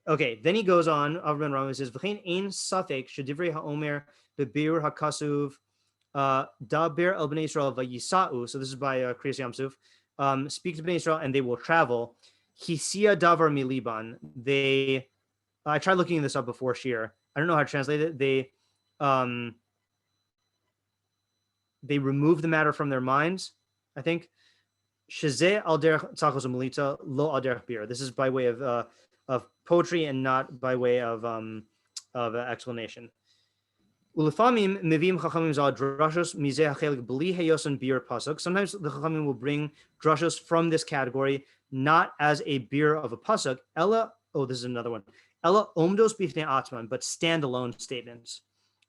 Okay, then he goes on. Avraham ben Aram says, "V'chein ein safek shedivrei haomer bebir hakasuv daber el bnei Yisrael vayisau." So this is by Kriyas Yamsuf. Speak to bnei Yisrael and they will travel. Hisia davar miliban. I tried looking this up before shiur. I don't know how to translate it. They they remove the matter from their minds, I think. Shazeh al derech tzachos u'melita, lo al derech bir. This is by way of poetry and not by way of explanation. Ulefamim mevim chachamim zal drashos mizeh hachelik bli heyoson bir pasuk. Sometimes the chachamim will bring drashos from this category, not as a bir of a pasuk. Ella, oh, this is another one. Ella omdos bifnei atman, but standalone statements.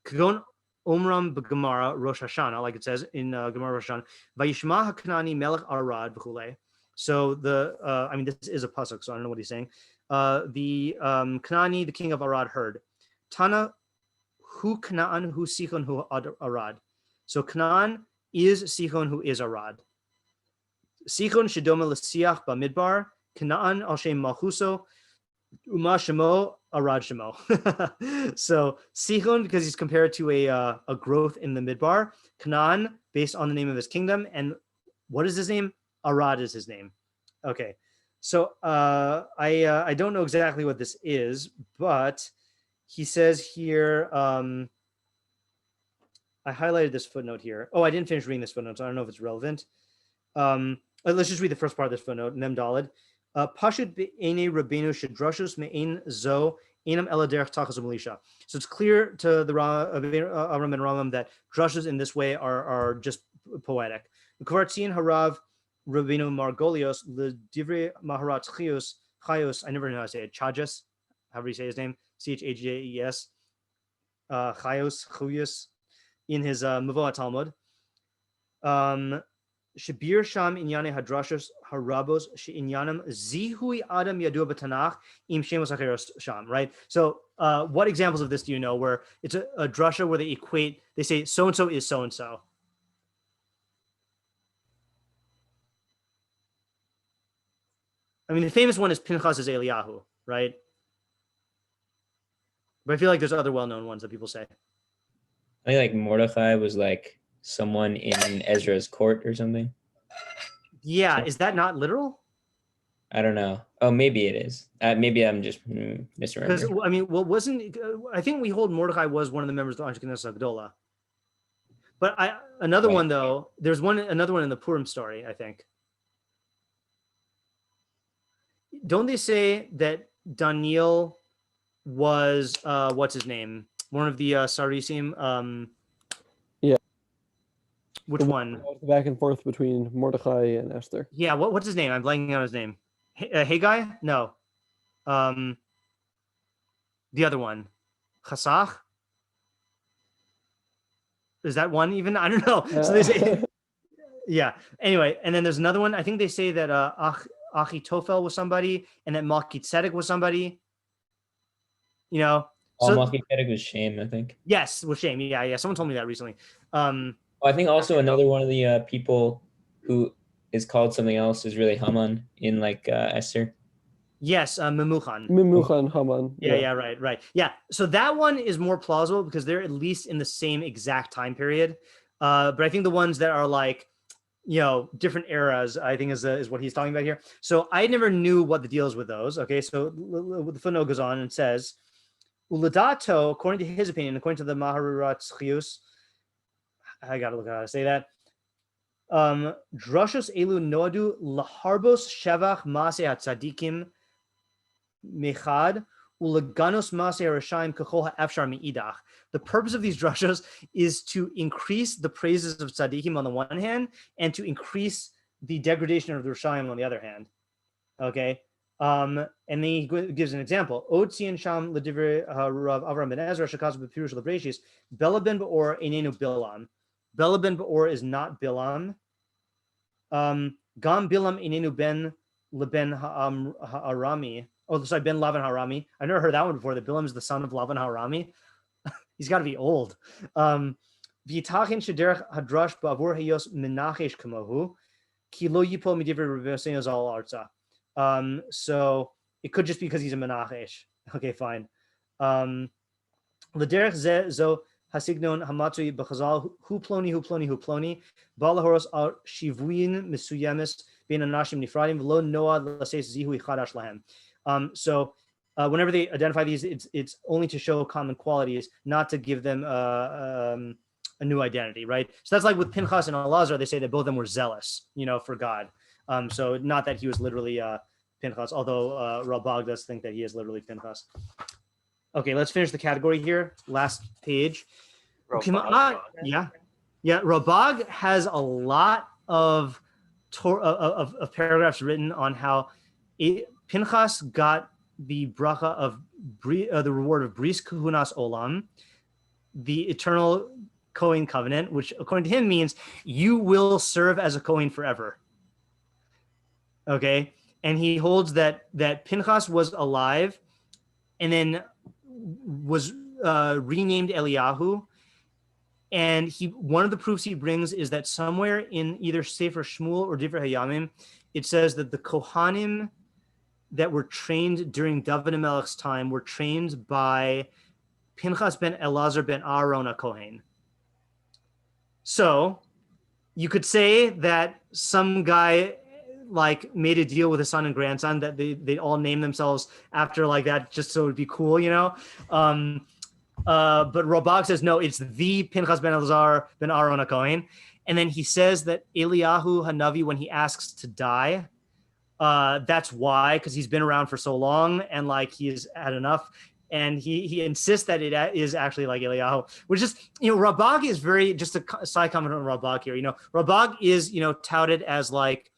Kagon omram b'gemara Rosh Hashanah, like it says in Gemara Rosh Hashanah. Vayishma haknani melech arad v'chulei. So I mean, this is a pasuk, so I don't know what he's saying. The Knani, the king of Arad, heard. Tana hu Knaan hu Sichon hu Arad. So Knaan is Sichon who is Arad. Sichon shedome l'siach b'midbar. Knaan al shem malchuso. Uma shemo Arad shemo. So Sichon, because he's compared to a growth in the midbar. Knaan, based on the name of his kingdom. And what is his name? Arad is his name. Okay. So I don't know exactly what this is, but he says here, I highlighted this footnote here. Oh, I didn't finish reading this footnote, so I don't know if it's relevant. Let's just read the first part of this footnote, Mem Daled. Pashut be'enei Rabbeinu shedrashos me'ein zo enam ela derech tachas u'melisha. So it's clear to the Avraham and Ramam that drashos in this way are just poetic. Kvartzin harav Rabbeinu Margolios Divrei Maharat Chayos. I never know how to say it. Chajas, however you say his name. Chajes. Chayos. In his Mavoa Talmud. Shabir Sham Inyane Hadrashos Harabos Inyanam Zihui Adam Yadu B'Tanach Im Shemos Acheros Sham. Right. So, what examples of this do you know where it's a drasha where they say so and so is so and so? I mean, the famous one is Pinchas is Eliyahu, right? But I feel like there's other well-known ones that people say. I think like Mordechai was like someone in Ezra's court or something. Yeah, So, is that not literal? I don't know. Oh, maybe it is. Maybe I'm just Because misremembering. I mean, I think we hold Mordechai was one of the members of the Ashkenaz Agdola. But another Right. one though, there's another one in the Purim story, I think. Don't they say that Daniel was what's his name? One of the Sarisim. Yeah. Which one? The back and forth between Mordechai and Esther. Yeah, what's his name? I'm blanking on his name. Haggai? No. The other one. Chasach? Is that one even? I don't know. So they say, yeah. Anyway, and then there's another one. I think they say that Achitofel was somebody, and that Melchizedek was somebody. You know. So Melchizedek was Shem, I think. yes, with shame. Yeah. Someone told me that recently. I think also another one of the people who is called something else is really Haman in like Esther. Yes, Memuchan. Memuchan Haman. Yeah, right. Yeah, so that one is more plausible because they're at least in the same exact time period. But I think the ones that are like, different eras, I think is what he's talking about here. So I never knew what the deal is with those. Okay, so the footnote goes on and says, Uladato, according to his opinion, according to the Maharat Chius, I gotta look at how to say that. Drashos elu noadu laharbos shevach maseh tzadikim mechad ulaganos maseh rashaim kachol ha'efshar meidach. The purpose of these drashos is to increase the praises of tzadikim on the one hand and to increase the degradation of the rashaim on the other hand. Okay. And then he gives an example. Otzian sham l'divrei Rav Avraham ben Ezra shekaz b'pirush l'breshis Bela ben Beor einenu Bilam. Bela ben Beor is not Bilam. Gam Bilam inenu ben leben ha'arami. Oh, sorry, ben Lavan ha'arami. I've never heard that one before. That Bilam is the son of Lavan ha'arami. He's got to be old. V'yitachin shederech hadrash ba'avur hayos menachesh kamohu ki lo yipo midivrei Rebbeinu zal arza. So it could just be because he's a menachesh. Okay, fine. L'derech ze zo hasignon hamatzui b'chazal hu ploni balahoros al shivuin misuyemis bein anashim nifradim v'lo noad l'seis zihui chadash lahem. So whenever they identify these, it's only to show common qualities, not to give them a new identity, right? So that's like with Pinchas and Elazar, they say that both of them were zealous, for God. So not that he was literally Pinchas, although Rabag does think that he is literally Pinchas. Okay, let's finish the category here. Last page. Yeah. Rabag has a lot of paragraphs written on how Pinchas got the bracha of the reward of Bris Kuhunas Olam, the eternal Kohen covenant, which according to him means you will serve as a Kohen forever. Okay, and he holds that Pinchas was alive, and then was renamed Eliyahu. And one of the proofs he brings is that somewhere in either Sefer Shmuel or Divrei Hayamim, it says that the Kohanim that were trained during David HaMelech's time were trained by Pinchas ben Elazar ben Aaron a Kohen. So you could say that some guy like made a deal with his son and grandson that they all name themselves after like that, just so it would be cool, But Rabag says, no, it's the Pinchas ben Elazar ben Aaron a Kohen. And then he says that Eliyahu Hanavi, when he asks to die, that's why, because he's been around for so long and like he's had enough. And he insists that it is actually like Eliyahu, which is, Rabag is very, just a side comment on Rabag here, Rabag is, touted as like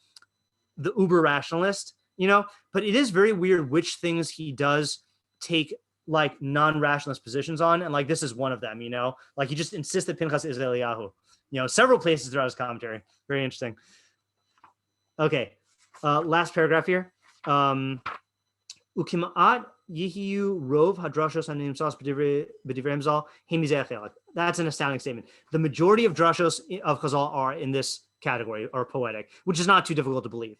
the uber rationalist, but it is very weird which things he does take like non-rationalist positions on. And like, this is one of them, like he just insists that Pinchas is Eliyahu, several places throughout his commentary. Very interesting. Okay. Last paragraph here. Ukimaat yihiyu rov hadrashos hanimsas b'divrei Chazal hemizeh chelak. That's an astounding statement. The majority of drashos of Chazal are in this category, or poetic, which is not too difficult to believe.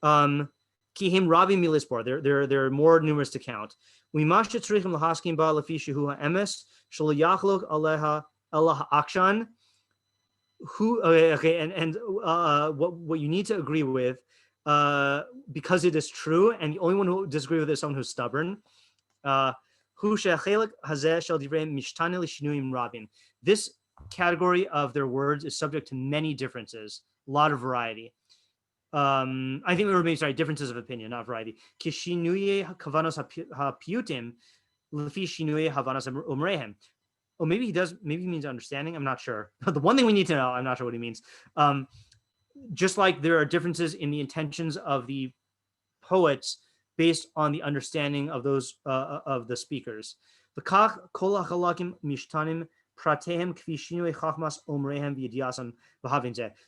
Kihim rabi milispor. They're more numerous to count. We must tzrichim lahaskim ba lefi shehu ha'emes shelo yachlok aleha elah akshan. And what you need to agree with, because it is true, and the only one who disagrees with it is someone who's stubborn. This category of their words is subject to many differences, a lot of variety. I think we were maybe differences of opinion, not variety. Oh, maybe he does. Maybe he means understanding. I'm not sure. The one thing we need to know, I'm not sure what he means. Just like there are differences in the intentions of the poets based on the understanding of those of the speakers.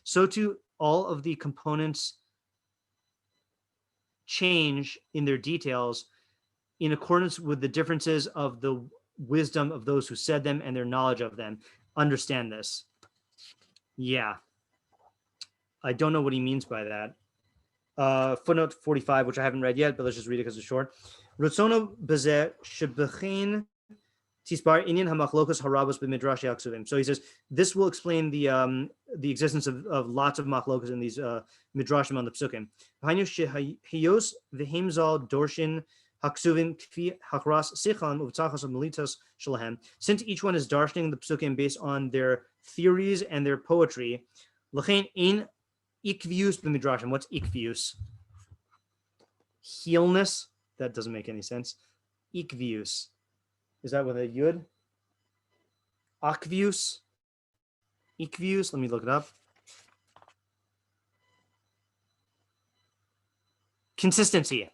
So too, all of the components change in their details in accordance with the differences of the wisdom of those who said them and their knowledge of them. Understand this. Yeah. I don't know what he means by that. Footnote 45, which I haven't read yet, but let's just read it because it's short. Rotzono bezeh shebechin tisbar inyan hamachlokas harabos b'midrash yaksuvim. So he says this will explain the existence of lots of machlokas in these midrashim on the psukim. Hainu shehayos v'himzal dorshin haksuvim kfi hakras sicham uvtzachas militas shalahem. Since each one is darshaning the psukim based on their theories and their poetry, l'chein ein ikvius b'midrashim. What's ikvius? Heelness? That doesn't make any sense. Ikvius. Is that with a yud? Akvius? Ikvius? Let me look it up. Consistency.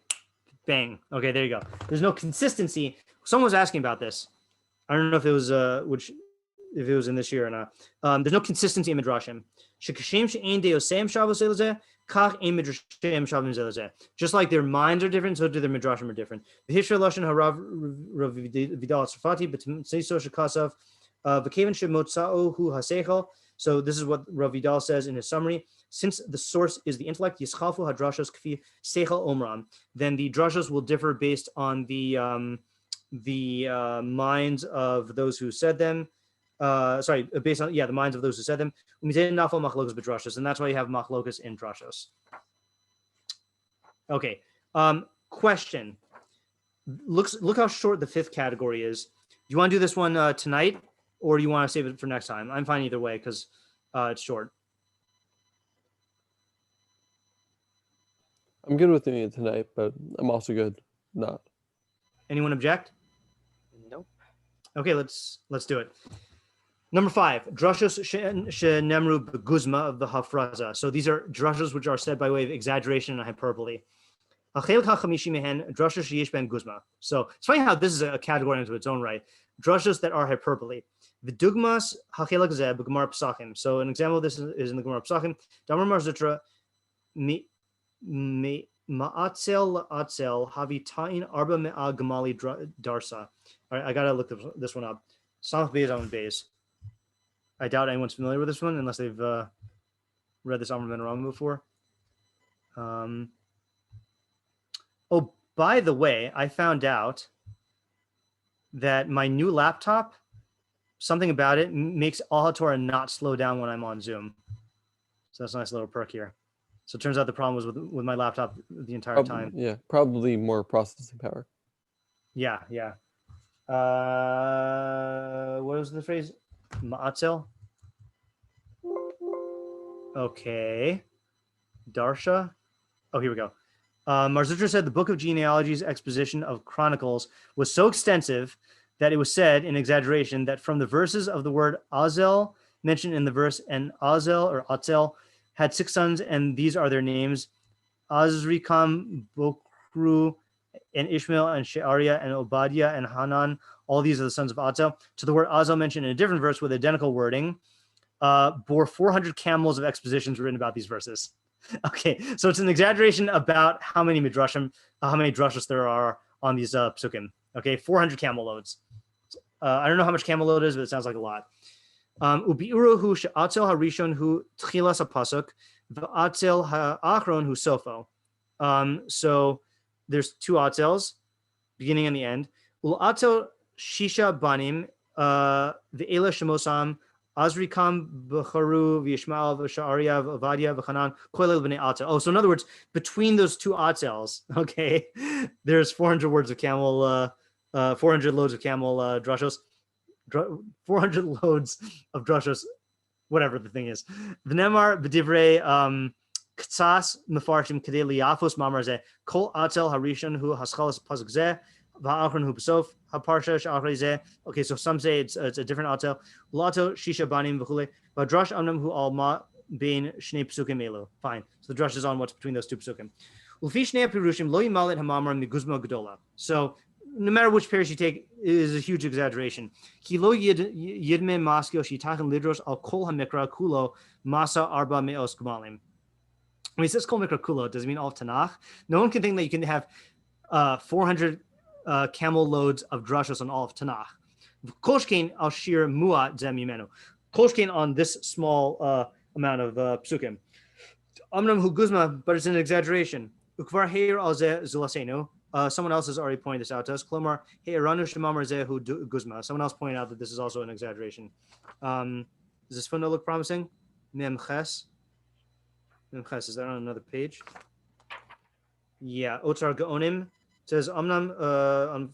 Bang. Okay, there you go. There's no consistency. Someone was asking about this. I don't know if it was if it was in this year or not. There's no consistency in Midrashim. Just like their minds are different, so do their Midrashim are different. So this is what Rav Vidal says in his summary. Since the source is the intellect, then the drashos will differ based on the minds of those who said them. Based on the minds of those who said them. And that's why you have machlokas in drashos. Okay. Question. look how short the fifth category is. Do you want to do this one tonight, or do you want to save it for next time? I'm fine either way because it's short. I'm good with doing it tonight, but I'm also good not. Anyone object? Nope. Okay, let's do it. Number 5, drashos shenemru beguzma of the hafraza. So these are drashos which are said by way of exaggeration and hyperbole. Drashos sheyesh ben guzma. So it's funny how this is a category into its own right. Drashos that are hyperbole. V'dugmas hachelak zeh b'gemar psachim. So an example of this is in the Gemara Psachim. Damar Mar Zutra ma'atzel atzel havitain arba me'a gemali darsa. All right, I gotta look this one up. Samach beis on beis. I doubt anyone's familiar with this one unless they've read this Amr ben Avraham before. Oh, by the way, I found out that my new laptop, something about it makes All HaTorah not slow down when I'm on Zoom. So that's a nice little perk here. So it turns out the problem was with my laptop the entire time. Yeah, probably more processing power. Yeah. What was the phrase? Ma'atzel. Okay. Darsha. Oh, here we go. Mar Zutra said the book of genealogies exposition of Chronicles was so extensive that it was said in exaggeration that from the verses of the word Azel mentioned in the verse, and Azel or Atzel had 6 sons, and these are their names: Azrikam, Bokru, and Ishmael, and Sheariah, and Obadiah, and Hanan. All these are the sons of Atzel. To the word Azel mentioned in a different verse with identical wording, bore 400 camels of expositions written about these verses. Okay, so it's an exaggeration about how many midrashim, how many drashos there are on these psukim. Okay, 400 camel loads. I don't know how much camel load is, but it sounds like a lot. Ubiuru hu she'atzel harishon hu tchilas hapasuk, v'atzel ha'achron hu sofo. So there's 2 atzels, beginning and the end. Ul'atzel shisha banim, v'ela shemosam, Azrikam b'charu v'yishmael v'sha'ariah v'avadia v'chanan koilel b'nei atzel. Oh, so in other words, between those 2 atzels, okay, there's 400 words of camel, 400 loads of camel drashos, 400 loads of drashos, whatever the thing is. V'nemar b'divrei ktsas mefarshim kedei liyafos mamar zeh kol atzel harishon hu haschalas pasuk zeh. Okay, so some say it's a different atel. Lato shisha banim v'chule. Drash amnam hu al ma bein shnei psukim elu. Fine. So the drush is on what's between those 2 psukim. Ulfi shnei pirushim lo yimalet hamamar miguzma gedola. So no matter which pairs you take, it is a huge exaggeration. Ki lo yidme maskio shitachin lidros al kol hamikra kulo masa arba me'os gumalim. When he says kol mikra kulo, does it mean all of Tanakh? No one can think that you can have 400 camel loads of drashos on all of Tanakh. Kolshkein al shiur muat zem yimenu. Kolshkein on this small amount of psukim. Amnam hu guzma, but it's an exaggeration. Ukvar heir al zeh zulasenu. Someone else has already pointed this out to us. Klomar heiranu shemamar zeh hu guzma. Someone else pointed out that this is also an exaggeration. Does this footnote look promising? Memches. Memches, is that on another page? Yeah. Otzar gaonim. Says Amnam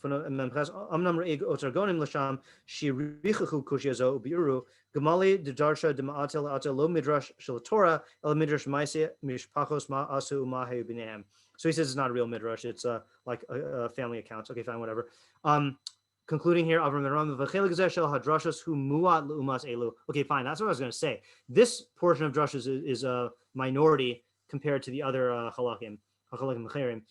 Reig Otargonim Lasham Shirichahu Kushiazo Biuru Gamali de Darsha de Ma'atel Atel Lo Midrash Shel Torah El Midrash Maise Mishpachos Ma Asu Mahe Binehem. So he says it's not a real midrash, it's like a family account. Okay, fine, whatever. Concluding here, Avraham V'chelik Zeh Shel Hadrashos Hu Muat L'Umas Elu. Okay, fine, that's what I was going to say. This portion of drashos is a minority compared to the other halakim Mecherim.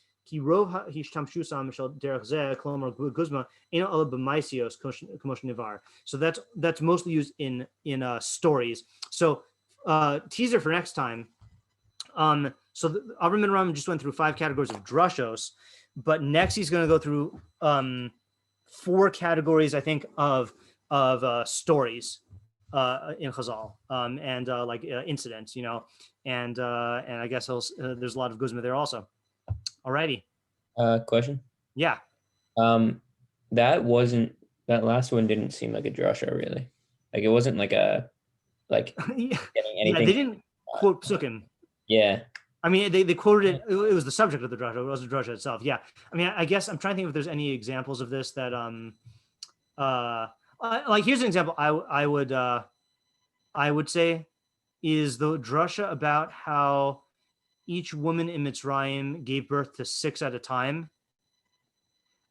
So that's mostly used in stories. So teaser for next time. So Avraham ben Avraham just went through 5 categories of drashos, but next he's going to go through 4 categories, I think, of stories in Chazal, and like incidents, and I guess there's a lot of guzma there also. Alrighty. Question. Yeah. That last one didn't seem like a drasha really. Like it wasn't like a yeah, getting anything. they didn't quote psukim. Yeah. I mean, they quoted it. It was the subject of the drasha. It wasn't the drasha itself. Yeah. I mean, I guess I'm trying to think if there's any examples of this that like here's an example I would say is the drasha about how each woman in Mitzrayim gave birth to 6 at a time.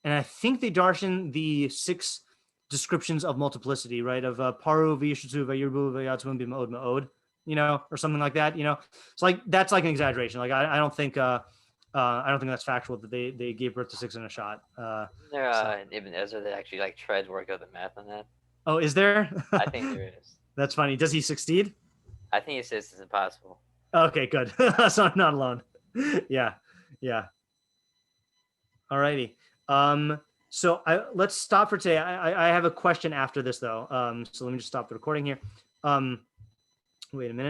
And I think they darshan the 6 descriptions of multiplicity, right? Of paru v'yishutzu v'yirbu v'yatzmun b'ma'od ma'od, or something like that, It's like, that's like an exaggeration. Like, I don't think that's factual that they gave birth to 6 in a shot. There, Ibn Ezra that actually like tried to work out the math on that. Oh, is there? I think there is. That's funny. Does he succeed? I think he says it's impossible. Okay, good. So I'm not alone. Yeah. All righty. So let's stop for today. I have a question after this though. So let me just stop the recording here. Wait a minute.